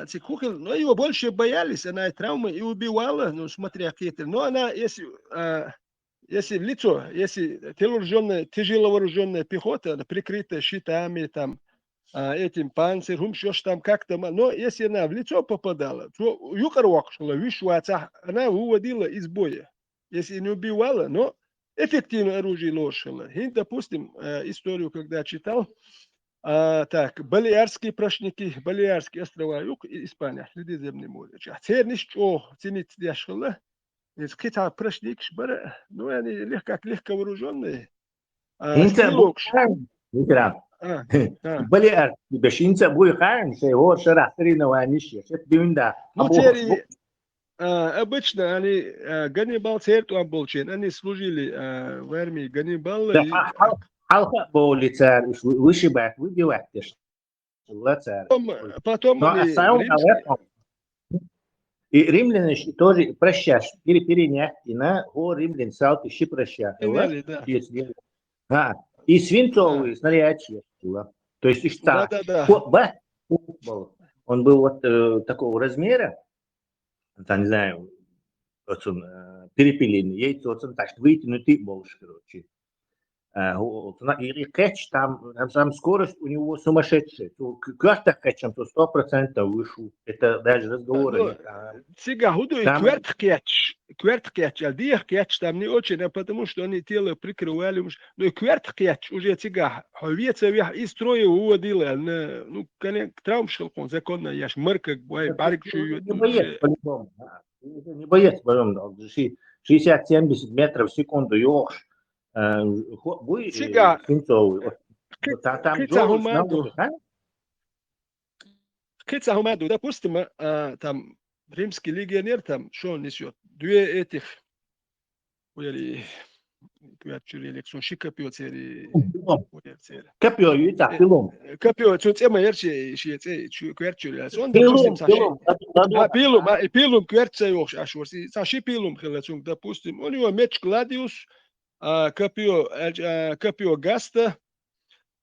Speaker 7: цикухил, но его больше боялись, она и травмы и убивала, ну смотря какие-то, но она если в лицо, если тяжело вооруженная пехота, она прикрыта щитами, там, этим панцирем, что ж там как-то, но если она в лицо попадала, то юкарвакшила, она выводила из боя. Если не убивала, но эффективно оружие лошила. И, допустим, историю, когда читал, так, Балиарские прошники, Балиарские острова, юг, Испания, Средиземное море. Теперь ничего ценить дешево. Из Китая прошли ну они легко вооруженные.
Speaker 5: Балиар, бешинца буйхан, что его шарахриного нищие, это дюнда.
Speaker 7: Ну теперь обычно они Ганнибал церту оболчен, они служили в армии Ганнибала.
Speaker 5: Алха болица, вышибать, выбивать.
Speaker 7: Потом они
Speaker 5: и римляне тоже прощают, перенять, и на римлян салты еще прощают. И свинцовые снаряды. То есть, он был вот такого размера, не знаю, вот он перепелиный, яйцо, вот он так вытянутый больше, короче. И кэч, там скорость у него сумасшедшая. Как-то кэчем, то 100% вышел. Это даже разговоры.
Speaker 7: Сега худу и кверт кэч, а диях кэч там не очень, потому что они тело прикрывали. Но и кверт кэч уже сега, ховец из строя уводила. Ну, травм шелкон, законно, я ж мырка, барик шует.
Speaker 5: Не боец, потом 60-70 метров в секунду ёж. Буй
Speaker 7: Сега,
Speaker 5: свинцовый. Там
Speaker 7: Кица
Speaker 5: Джоуш на
Speaker 7: Хумаду,
Speaker 5: улице, а?
Speaker 7: Кица Хумаду, допустим, там римский легионер, там, что он несет? Две этих, или, лекцию Шикапио цели,
Speaker 5: Копьё, и так, пилом.
Speaker 7: Капио, тут эма ерче, кверчули, он, допустим, пилум кверче ёж, ашурси, саши пилум хилацун, допустим, у него меч Гладиус, Копьё Гаста,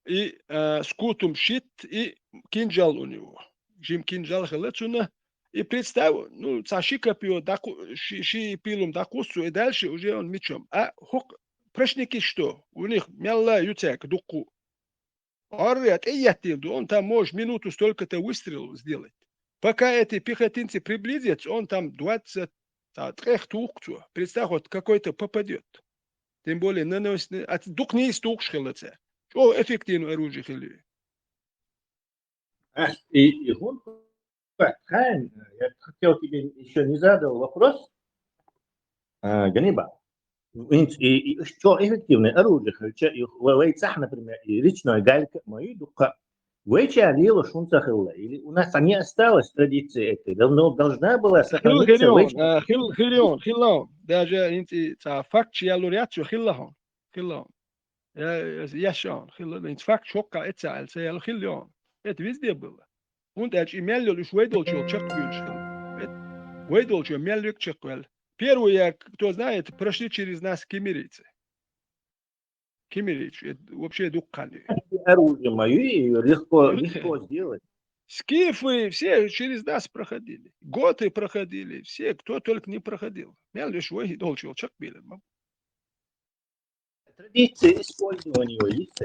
Speaker 7: и скутум щит, и кинжал у него. Жим кинжал хилацуна, и представь, ну, саши Копьё, ши пилум дакусу, и дальше уже он мечом. А прашники что? У них мяла ютяк, дуку. Орят, он там может минуту столько-то выстрелов сделать. Пока эти пехотинцы приблизятся, он там 23 тухцу. Представь, вот какой-то попадет. Тем более, дух не из тух шхелаца. Что эффективно оружие хили?
Speaker 5: И он, Хайм, я хотел тебе еще не задал вопрос, Ганиба. И что эффективное оружие, вейцах, например, и речной галька, мои духа. Вейча алила шунца хилла. Или у нас не осталось традиции этой. Давно должна была сохраниться.
Speaker 7: Хилон. Даже факт, что я луряцию хиллахон. Я шон. Факт шокка это я хиллон. Это везде было. Und имели лишь выдолчил чеквиль. Выдолчил мельвик чеквиль. Первые, кто знает, прошли через нас кемерийцы. Кемерийцы, вообще дуккали.
Speaker 5: Оружие мое легко сделать.
Speaker 7: Скифы все через нас проходили. Готы проходили, все, кто только не проходил. Я лишь выдолчил чеквиль.
Speaker 5: Традиции использования лица,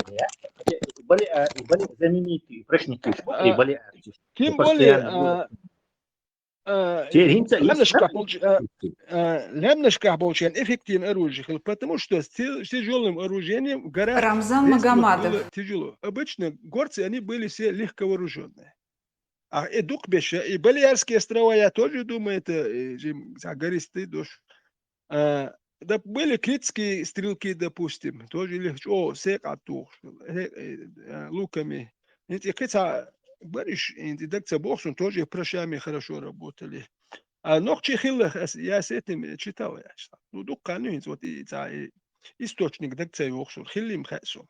Speaker 5: были знаменитые прашники, и были артисты.
Speaker 7: Тем более, Лемнышках получен эффективное оружие, потому что с тяжелым оружием гораздо
Speaker 12: Рамзан Магомадов.
Speaker 7: Тяжело. Обычно горцы, они были все легко вооруженные. А и Дукбеша, и Балиарские острова, я тоже думаю, это гористый дождь. Да были критские стрелки, допустим, тоже легко, луками. Бариш, индекция боксом тоже прощами хорошо работали. А ногчи хиллах, я с этим читал. Ну, дуккану, вот источник декция боксом, хиллим хэсом.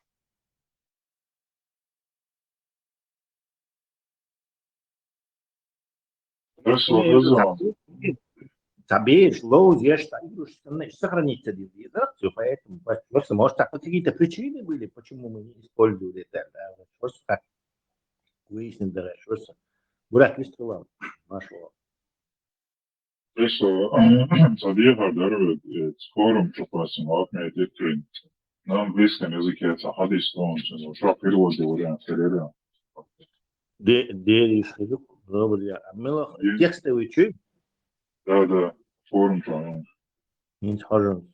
Speaker 5: Забеешь, лоузешь, сохранить цивилизацию, поэтому просто, может, так вот какие-то причины были, почему мы не использовали это, да, просто так выяснить, да, что Бурак выстрелал нашего.
Speaker 9: صديقة درب تفورم شخص معاقمة تكرين نعم بيسكن يزيكي حديث كون وشاق يروز دوريان سريريان
Speaker 5: Дели шелюк, добрый, а текстовый чуть?
Speaker 9: Да, форум там.
Speaker 5: Не схожу.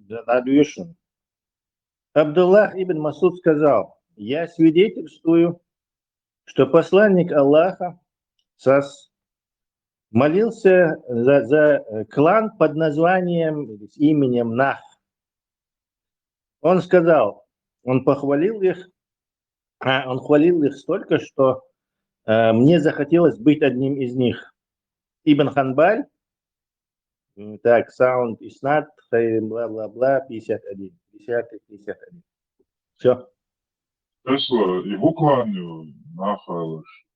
Speaker 5: Дадуешин. Абдуллах ибн Масуд сказал: я свидетельствую, что посланник Аллаха молился за клан под названием, с именем Нах. Он сказал, он хвалил их столько, что мне захотелось быть одним из них. Ибн Ханбаль, так, саунд и снат, бла-бла-бла, 51. 51. Все.
Speaker 9: Тесла, его клан Нахалыш.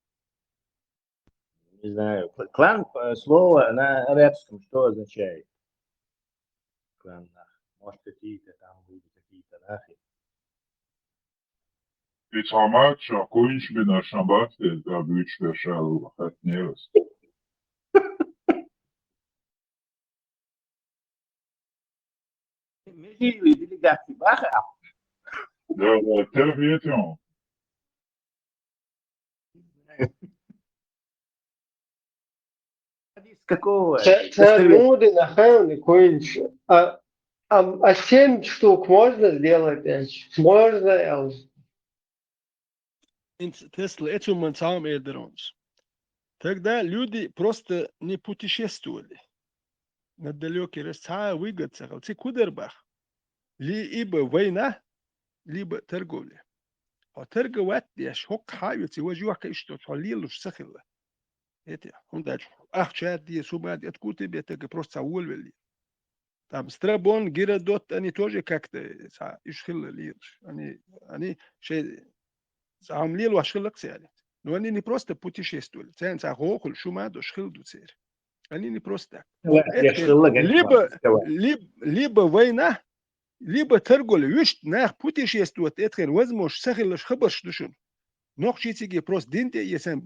Speaker 5: Не знаю. Клан, слово на арабском, что означает? Клан Нах. Может, какие-то там будут, какие-то Нахи.
Speaker 9: Ведь Хамад Шакуинч Бенашабат, это обычно шел от невест.
Speaker 5: ماشي يدي قاعد في باخر
Speaker 9: ده تربيتهم.
Speaker 5: كاكو
Speaker 10: Царь нахрен конч. А 7 штук можно сделать? Можно.
Speaker 7: Тесла, этим мы сам эдеронс. Тогда люди просто не путешествовали на далекие расстояния, выгодцы, ты кудербах. Либо война, либо торговля. А торговать я шок хавить, его жука что халил уж сахила. Это он дальше. Ах, чат die сумат, откуда тебе это просто уволили. Там Страбон, Геродот, они тоже как-то ишхилли. Они عاملين واشخلق يعني لو اني بروست بوتيشيستول تان سا هوخل شو ما دو شخل دو تسير اني بروست ليبا وينا ليبا ترجل يشت ناخ بوتيشيستو تتخن وزموش سخل خبرش دشون نوخ شي تيجي بروست دينتي يسن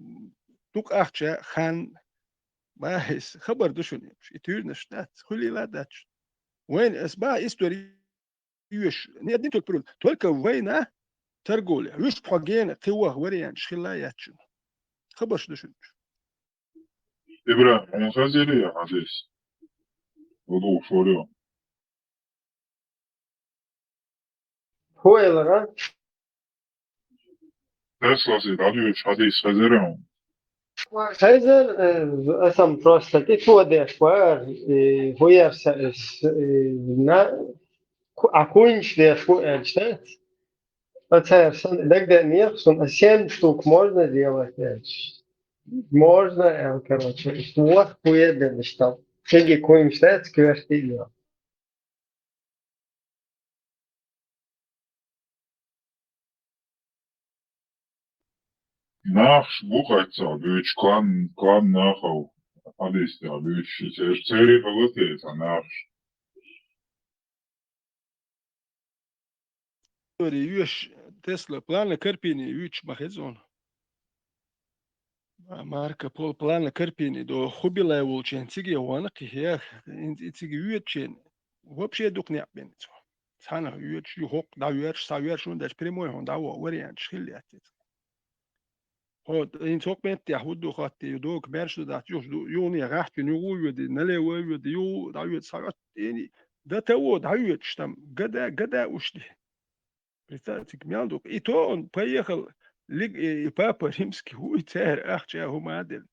Speaker 7: دوك اخشا خان ما هيس خبر دشون يتير نشتات خلي لا داتش وين اسبا استوري يش نيدين تقول تولك وينا ترجول وش بحاجين قوة وريان شخلا ياتشن خبرش دشون
Speaker 9: إبراهيم أنا خازيري يا عزيز وضوء شوريو
Speaker 10: هو يلا
Speaker 9: تسلا سيد عدوش حديث خازيريهم
Speaker 10: Хайзер сам просто ты ходишь пар хуярся на окончишь что Пацан, тогда нет, 7 штук можно делать. Можно, короче, вот хуеден что. Чеги коим штат сквертили.
Speaker 9: ناخش بوخايتسا بيوش كلان ناخو حديث يا بيوش سيري غلطيتا ناخش
Speaker 7: يوش تسلا بلان كربيني يوش مخزون ماركا بول بلان كربيني دو خبيلا ولچن تيجي وانا كيه تيجي يوتشن вообще дук не апенцо сана юч юхок да юч савер шун даш прямой он да вариант шхилят هو in sok met ja hoe doe gaat die doe merk dat jo niet recht je nu de nelle we de jo da je sagat eni dat هو da je stam gada ушли представьте мялдук и то он поехал и папа римский хуй царь ах че хумадель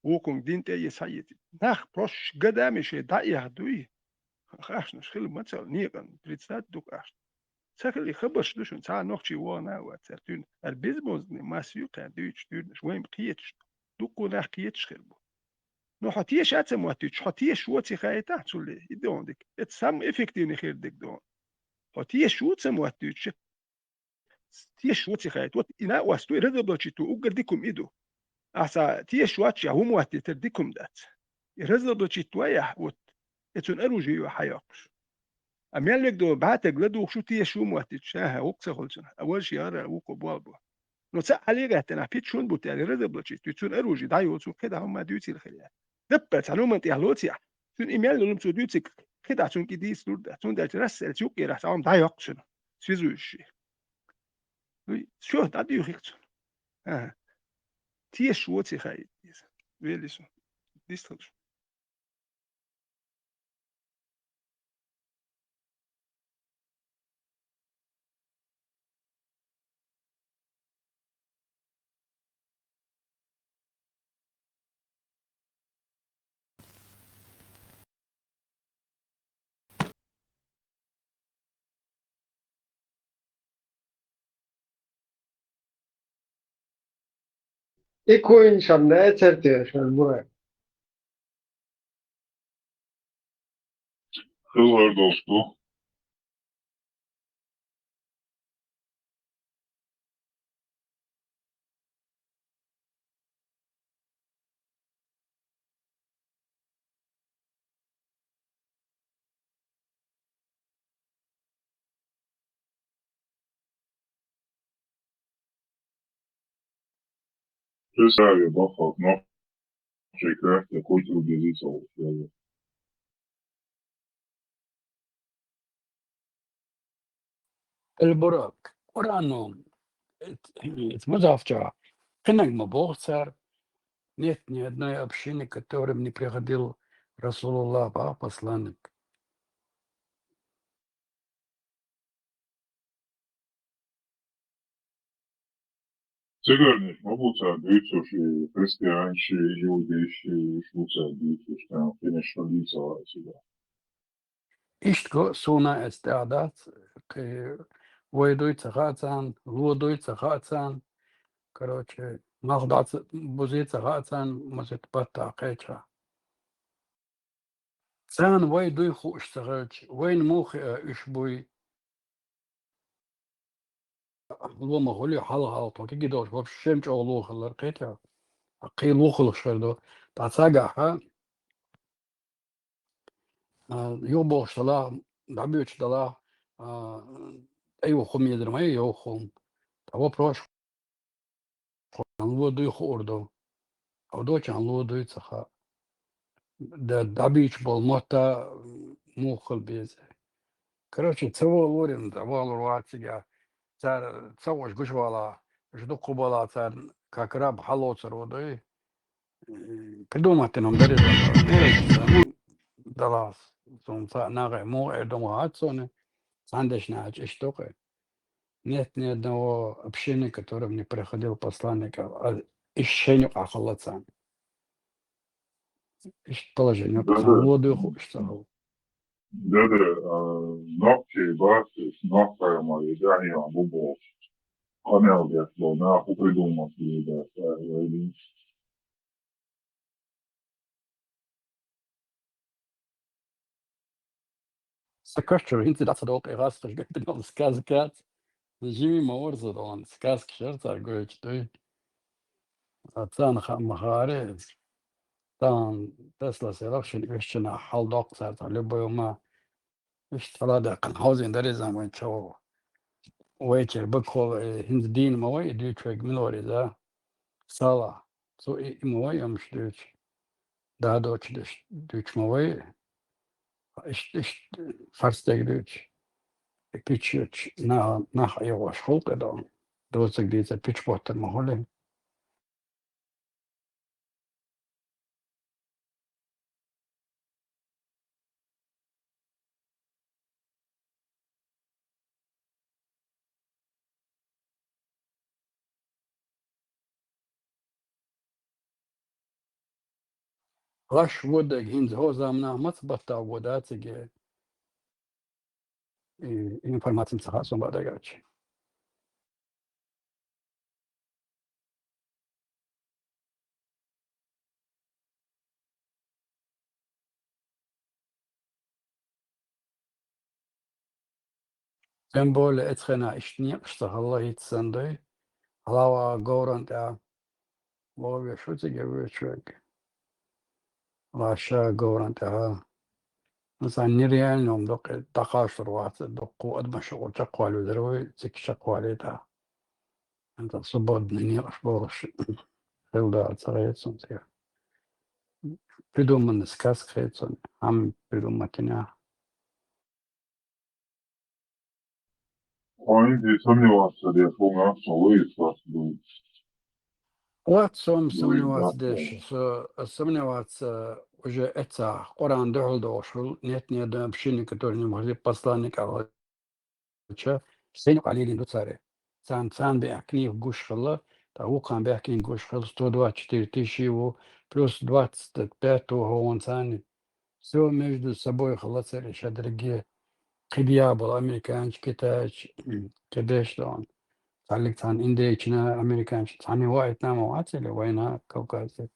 Speaker 7: وكم دين تي سايت نخ прош gada меше да я дуи ах ншхил мацал ниган представь дук ах سخلي خبر شدوشون ساعة نوخشي وانا واتسرتون البيزموز ماسيو كان دويتش دورنش وين بقيتش دوكو ناخ قيتش خربو نو حتيش اتسم واتيش حتيش واتي خايتا تسولي يدون ديك اتسام افكتيني خير ديك دون حتيش واتسم واتيش تيش واتي خايت وات انا واستوي رزبلوشيتو اوغرديكم ايدو اسا تيش واتشي هم واتي ترديكم دات رزبلوشيتو يا وات اتون اروجي وحياقش أميال لك دو بعتك لدو شو تيه شو مواتيشاها وقصة خلصنا أول شيء أرى وقو بالبو نو تسأل عليه جهتنا بيت شون بوتالي رضا بلشي تون أروجي دايو تون كده هم ديوتي الخليات دبت علوم أنت هلوتيا تون إيميل لهم تون ديوتي كده تون كدي سلور ده تون ده ترسل تيوكي راح تعمل دايو أقصنا سيزو الشيء شو ده ديو خيكتون تيه شو تي خايد ويليسون ديستخلص
Speaker 10: И коин шамная цертеш, албура.
Speaker 9: Kızlar dostu Представь, бахал, но шейкрафт какой-то убедиться.
Speaker 1: البراك قرانهم мазавча кынак мы богцар нет ни одной общины, которым не приходил Расулуллах, посланник.
Speaker 9: Цыгане могут биться, что христианши, иудейши, швуца биться, что конечно лица себя.
Speaker 1: Иштко суна эстеадат, войдуется хацан, лудуется хацан, короче, нахдаться бузится хацан, может бата кайча. Цан войдуй хуш сагач, войн мух ишбуй, лома хули хал то кигидош вообще мчо лох ларкетя, قيل وخلق شردو تعتاقع يوبو شلا دعبيو شدلا أيوة خم يدرم أيوة خم توا بروش عن لو دوي خوردو أو دوش عن لو دوي تخا دعبيش بالموتا موخل بيزه كروشي تسوى لورين دعوال رواتيجا تار تسوش قشوالا جدو قبالا تار كاكراب حلو ترودوي придумать нам дарит далас солнца нага море дома отцоны сандешна штука нет ни одного общины, которым не приходил посланник ищению ахалацан положение воду хочется
Speaker 9: Да, ногти, басы, ногтая моя, да, не бубо. Камел, я сказал, нахуй придумал, да,
Speaker 1: сакашчер инти да садок ирас тажгать на сказкат жими маорзо он сказк шерта говорит что ацан хамахаре там тесла селакшн ищена халдок сарта любой ما اشتغل كان هوزين داري زمان شو ويتر بكل هند دين موي ديتش ملوري ذا صلاة سو موي مش ديتش دا دوتش ديتش موي إيش فرستك ديتش بيتش نا يواش خلق دا دوتك ديتش بيتش بوتر مهولين غش ودك هند هوزا منا مصبتا وداتك информация сахасом бадагач тем более это ишни что Allah итсандой Алава горан да лове шутиге вычек ваша горан да مثلا нереально док такашр ват док قوة مشغول شقوالو دروي تك شقوالي دا انت свободный не ошборш хилда царецон те придуманный сказка это ам придуматина
Speaker 9: Они здесь сомневаются, я помню, что вы
Speaker 1: вот сомневаться уже это Коран дошел нет ни одной общины, который не могли посланник Аллаха سين قليل دوتاري سان بيحكي гуш хала того кан бяхкин гуш хал 124 тысячи его плюс 25 он сани все между собой халацали шадрги кибия был американский китайский кедеш он Александр индейчина американский сами вайт намо ацели война Кавказе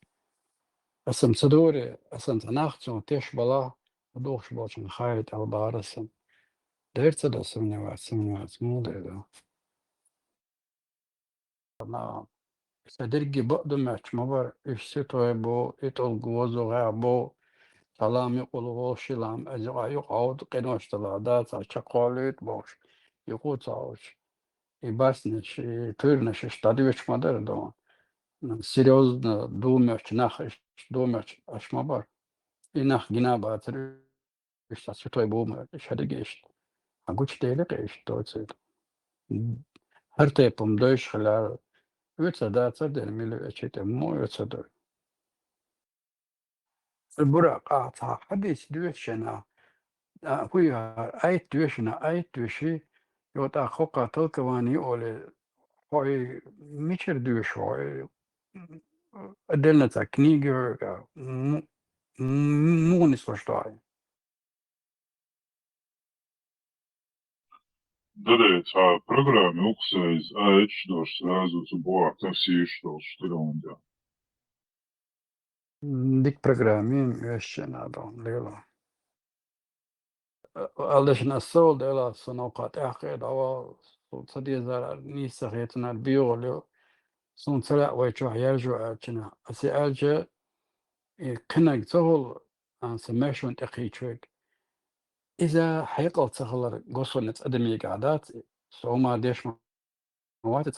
Speaker 1: асам садори асам санахцу теш бала дохш болчун хайт албарасан дерца да сомневаться мудре да Садырги бадым açmabar işsi toy bu itol gozo bu salami qulu shilam azqa yok avd qenoştala da çaqalit boş yok çavuş ibasniş türneş stadivich madar da серьезно думаешь нах думаешь açmabar inah gina batır işte toy bu şadı geçti. Güç değil ki işte هر تيبم دوش خلال ويتسدات سدل ميلو اتشيت مو يتسدل البراق أعطى حديث دوشنا ويا أي دوشنا أي دوشي يوتا خوكا تلكواني أولي هوي ميشر دوش هوي أدلنا تكنيجر مو نسوشتاي
Speaker 9: Dodajca программе UXAIS AH сразу сборка все, что он делал.
Speaker 1: ديك بروجرامين يشنا دون ليلا علشنا السول ديلا سنوقات أخير أو صدي زار نيسا خيتنا البيولو سون سلا ويشوح يرجع أجنا أسي كنك تهول عن سماشون تخيشوك إذا حيقل تخلر قصر نتقدمي قعدات سوما ديش مواد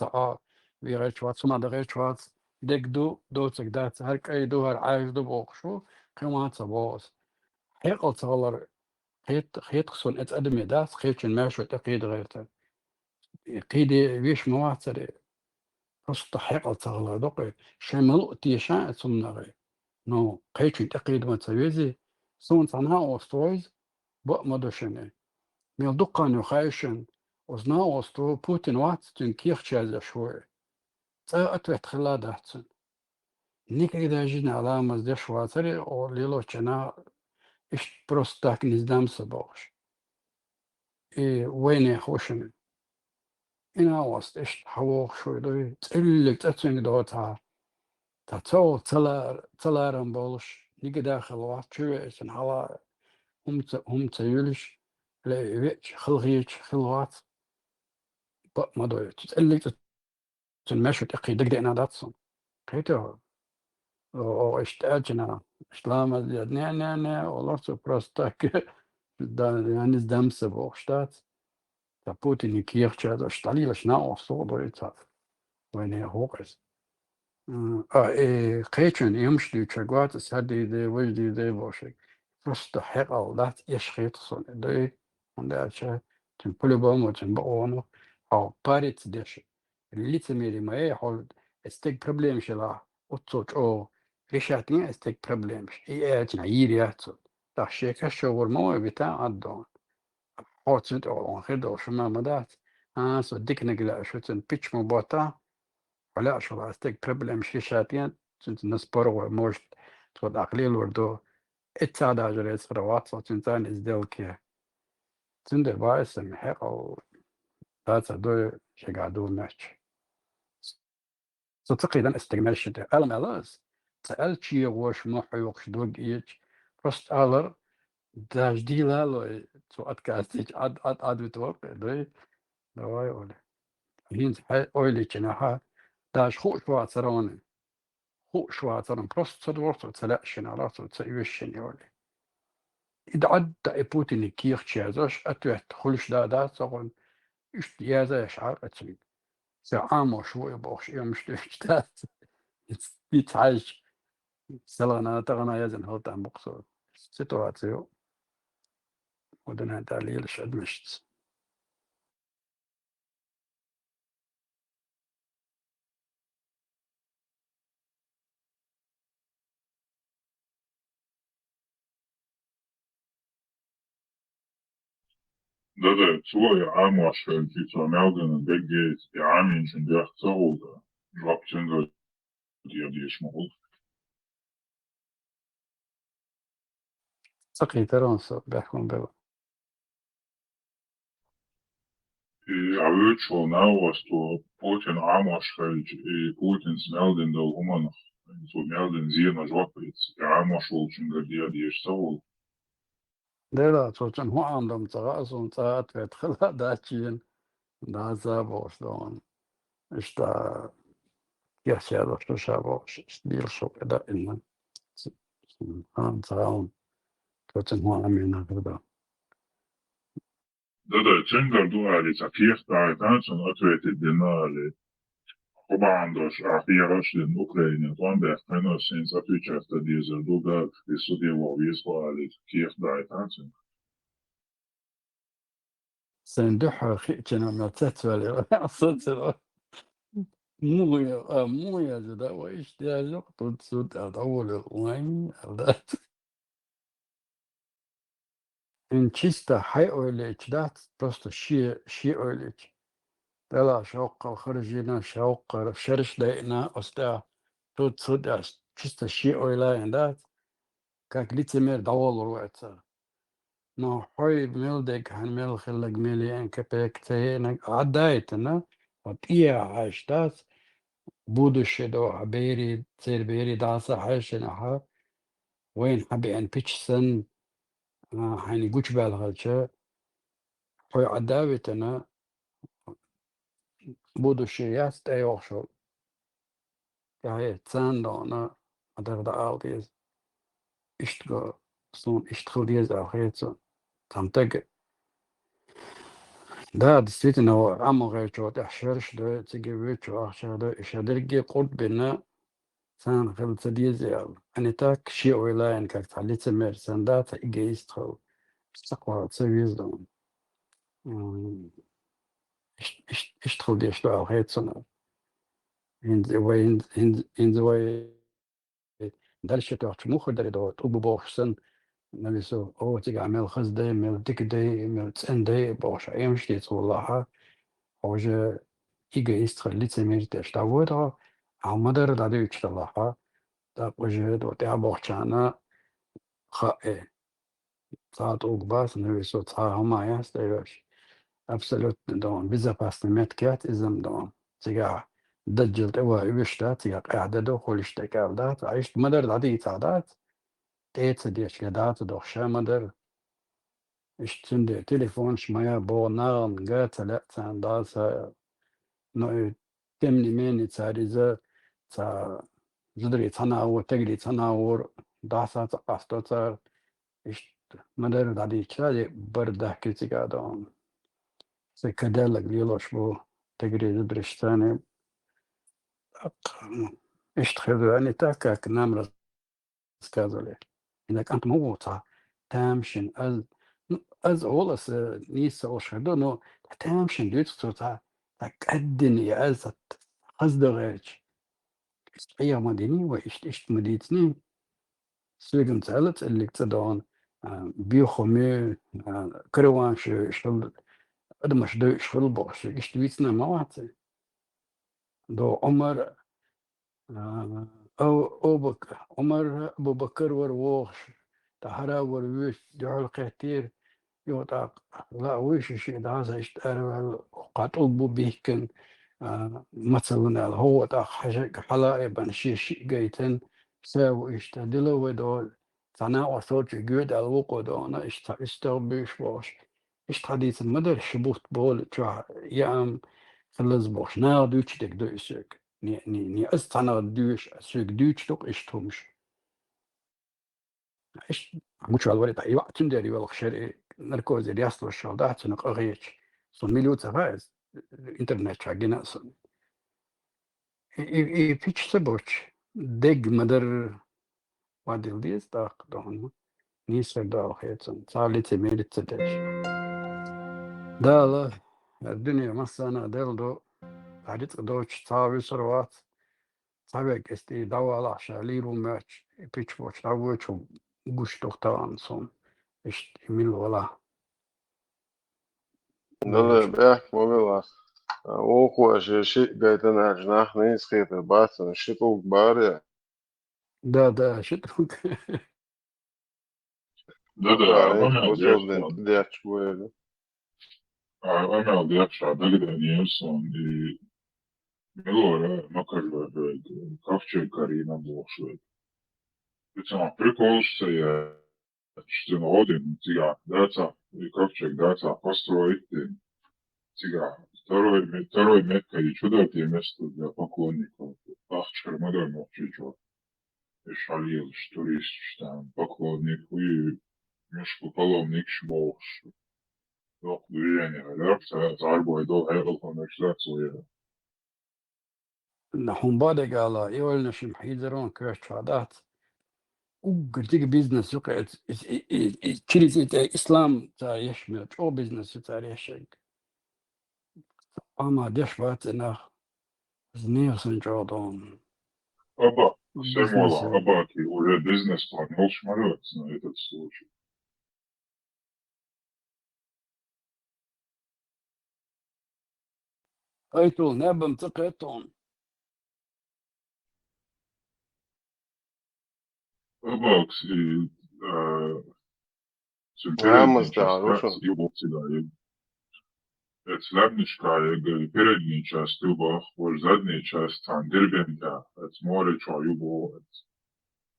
Speaker 1: بغير شوات سوما دغير شوات ديك دو تقدات هرك أي دو هر عايز دو بوخشو قيمات سبوس حيقل تخلر خيط قصر نتقدمي دات خيتشن ماشو تقيد غيرتا قيدي بيش مواد سري رست حيقل تخلر دقي شمل تيشان سمنغي نو قيتشن تقيد ما تسويزي سون صنها وستويز مدوشنه ميل دقان وخايشن وزنا وستو بوتين وات تن كيرتشازا شوي تا أتوت خلا دهتن نيك إذا جينا على مزد شواتري أو ليلو چنا إش بروستاك نزدام سبوش وين خوشن إنا وست إش حووخ شوي دوي تقلك تتنك دوتا تاتو تلارن بولش نيك داخل وات شوي إسن حلا هم تيولش لا يبيتش خلغيتش خلوات ما دوي تتقلك تنمشوا تقي دق دقنا داتسون قيتو او اشتاجنا اشلام نعنعنع ولرسو بروستاك يعني دمس بوشتات تا بوتين كيرتشا دا شتاليل شناو صودو يتا وين هوقس قيتشن يمشي تشغوات سادي دي وجدي دي بوشك بروستا حقل دات يشخيتصون دي ونداشا تنبولي بومو تنبقونو أو باريت ديش اللي تميري ما يحول استيك بروبليم شلا وتصوت أو ريشاتني استيك بروبليم إياتنا يرياتو تخشيك الشغل مو بتاع عدون حوتسنت أو خدو شما مدات سو ديك نقلا شوتن بيتش مبوتا ولا شو استيك بروبليم ريشاتين سنت نسبرو موش تود أقليل وردو اتساعد جريت روات صوتين تان ازدلكي تندر بايس محيق أو تاتا دو شقادو ماتش so تقريبا استكمال ألم ألاس سأل شيء وش محي وقش دوق إيش بس ألر داش دي لا لو تو أتكاستيج عد بتوقع دوي دواي أولي هين أولي كناها داش خوش واترون خوش واترون بس تدور تلاقشن على تسويشن يولي إذا عد بوتين كيخ تشازش أتوه خلش دا صغن إيش يازا يشعر أتسمي سعام شوي بوش يوم شتات يتعايش سلغنا تغنا يزن هو تام بقصور سيتواتيو ودنا دليل شد مشت
Speaker 9: Да, свой амаш, типа мелган, бегет, и амин, шендях цауга, жвапченга, дiyadiyeş могут.
Speaker 1: سقي ترونسو بيحكم بيو
Speaker 9: И авечо на что Путин амаш, и Путин смелден до уманах, so мелден зина жвапец, и амаш волченга дiyadiyeş цауга.
Speaker 1: ديلا توتن هو عندهم تغاسون تاعت يدخل داتشين دا زابوش دون اشتا يحكي هذا شو شابوش دير شو كدا إنه هم تغاون توتن هو عمينا كدا
Speaker 9: Да, ценгар дуали, таких тайтанцун ответит динали. Oba doš afirašljen Ukrajine, onda eno sens atvičas tad je za duga, ki sudjelovao u izgledali kjer da je tancen.
Speaker 1: سندحها خيتنا ما تتفعل أصلا مو يا زدا وإيش ده تصد أطول وين هذا إن чисто حيقولك ده просто شيء قولك طلع شوق خرجنا شوق شرش لقينا أستا تصد чисто شيء قولا ده كاك ليتمر دول الوقت نو حي ميلدك هنميل خلق ميلي إن كبيك تينك عدايتنا وطيع عاشتات بودش دو عبيري تصير بيري داسة حيشنا وين حبي أن بيتشسن حيني قوش بالغلشة حي عداوتنا بودش ياست أي وخشو كهي تسان دونا أدر دا آلديز إشتغو صون إشتغل ديز أخيتسو تمتق ده действительно عمو غير شو تحشرش ده تيجي ويتشو أخشى ده إشادرجي قد بنا سان خلت ديزيال أنا تاك شيء ولا إن كاك تعليت مير سان داتا إيجي يستخل استقوى تسويز دون اشتغل دي اشتغل هيت سنة in the way دار شيء تاعت مخ داري دو تبو بوخسن نبيسو أو تيجي عمل خز داي مل ديك داي مل تسن داي بوش أيام شتيت والله حوجة إيجي يستخل ليت مير تشتغل عمدر دادو يشتغلها دا وجه دو تاع بوخشانا خائن صارت أوقباس نبيسو صار هما يستيوش absolut دون безопасный كات إزم دون تيجا دجلت أوا يبشتا تيجا قاعدة دو خولش تكالدات عيشت مدر دادي تعدات تيت ديش كدات دوخشا مدر اشتندي تليفون شمايا بو نارن قات لا تان داسا نوع تمني ميني تاريزا تا زدري تناور تجري تناور داسا تقاستو تار اشت مدر دادي تشادي برده كتيجا دون psychedelic ليلوش بو تجري زدرشتاني اشتخذوا يعني تاكاك نامرة سكازولي إنك أنت موتا تامشن از أولس نيسا وشهدو نو تامشن ديتو تا تقدني از قصد غيرش إيه مديني وإشت مديتني سويقن تعلت اللي تدون بيوخمي كروان شل أدمش دو شل بوش إشت بيتنا مواتي دو عمر أو بك عمر أبو بكر وروخ تهرا ورويش دعو القتير يوطاق لا ويش شيء هذا اشتغل قاتل بو بيكن مثلا هو تاق حاجة حلائب شيء جيتن ساو اشتدلو ودول تناو صوت جود الوقو دونا اشتغبيش بوش اشتحديث المدر شبوت بول تشع يام خلص بوش ناو دوش دك دو يسوك ني استنا دوش سوك دوش دوك اشتومش ايش مش على الوريد اي وقت تندري والله شري نركوز اللي يصل الشهادات سنق اغيش صن مليون تفاز الانترنت حقنا اصلا فيش سبوش دق مدر وادي الديس داق دون نيسر داو خيتن صالي تميل تدش دالا الدنيا مسانا دلدو عدت دوش تاوي سروات تابك استي دوالا شاليرو ماتش بيتش بوش داوش وقش دكتان صون ايش يميل ولا
Speaker 3: دل بيحكي موبيلاس وقوة شيء جايتنا جناح نيس خيط باتن شتو كبار
Speaker 1: ده شت
Speaker 9: ده
Speaker 3: يعني
Speaker 9: أنا
Speaker 3: وصل
Speaker 9: بيحصل
Speaker 3: لنتديات شوية
Speaker 9: أنا بيحصل ده كده نيوسون دي ملورا نكر كافشي كارينا بوشوي بتاع بريكولش سيا شتنودين تيجا داتا كافشي داتا فاسترويت تيجا تروي ميكا يشودا تيمستو دا باكونيكو أخشر مدر موشيجو شاليل شتوريست شتان باكونيك وي مش بطلب شبوش yok yani hala zarbo edo hayal konuşlar soya.
Speaker 1: نحن بعد قال يقول نشي محيدرون كاش شهادات وقلتك بيزنس يقع كريزي إسلام تا يشمل أو بيزنس تا يشيك Ama deşbat nach zniyorsun Jordan.
Speaker 9: Оба,
Speaker 1: Business.
Speaker 9: Самойлов, Абаки, уже бизнес-план, молчмарется на этот случай.
Speaker 1: Aytul nebim tıkıtun.
Speaker 9: Абакс и
Speaker 3: Ramos
Speaker 9: передний
Speaker 3: da,
Speaker 9: часть,
Speaker 3: Rušu.
Speaker 9: и вот сюда, и это слабничка, и передний часть, юбах, вот задний часть, там, дербента, это море, чё, юбо,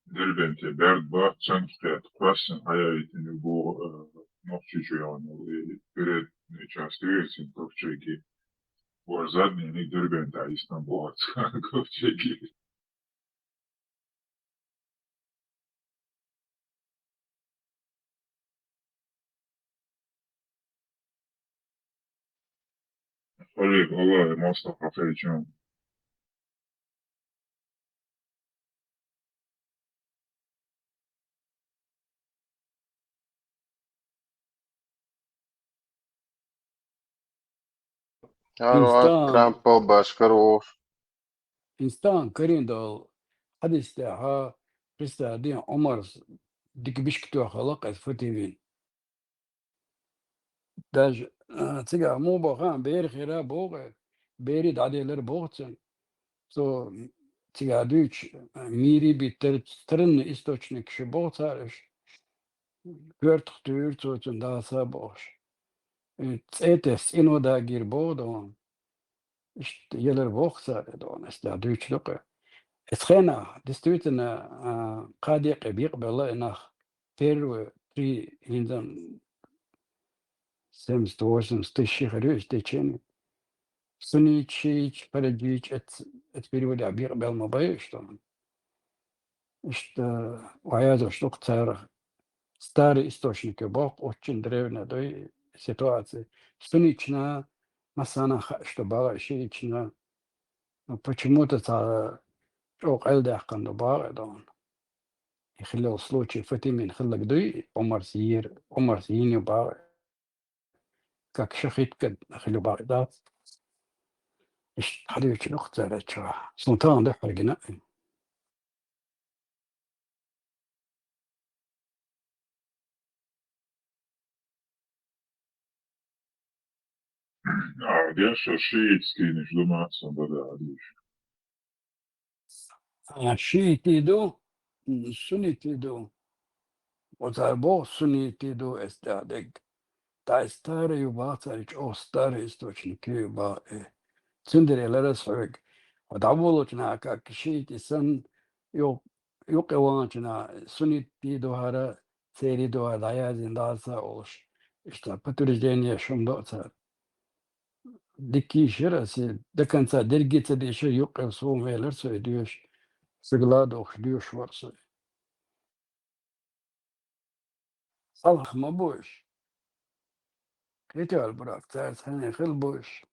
Speaker 9: дербенте, бердба, центр, классен, хаявитин, юбо, ногчи, чё, и передний часть, весен, ковчеги, вот задний, не дербента, Истанбул, ковчеги. Olha, olha, mostra pra frente, ó.
Speaker 1: İnsan,
Speaker 3: Trump başkaroş.
Speaker 1: insan karindal hadiste ha pristadin Omar dikbiş ktu halaq fativin. Daj tiga mu bakan beri khira boğa beri dadeler boğtsun. So tiga düç miri bitter trin istoçnik şu boğtarış. Gört tür tutun da sa boş. Etes ino da gir boğdon. İşte yeler boğsa don esta düç luqa. اتخانق دستويتنا قادق بيقبل انه بيرو تري هندن سمس توسم ستشي خريج تشين سني تشيش بلجيش ات بيرو دا بيقبل ما بايش طبعا اشت وعيادة شتوق تار ستاري источники бог очень древно да ситуации сунична масана что бага шична почему-то шоق элда канда бага да يخلوا случай فاتمين خلك دوي عمر سير عمر سيني باع كاك شخيت كد خلوا باغداد ايش حديش نقطة رتشوا سلطان ده حرقنا
Speaker 9: А, Деша шиитский, не ждуматься, да,
Speaker 1: شي تيدو سني تيدو وتعبو سني تيدو استعدق تا ستاري يباطل او ستاري источники يبا سندري لرسعك ودعبولتنا كاك شي تسن يو يقوانتنا سني تيدو هذا سيري دو هذا عيازين داسا اوش işte patolojiye şunda diki şirası dekansa dergite de şey yok son veler söylüyor sıgla da okluyor varsa Allah ma boş Yeter bırak dersen hıl boş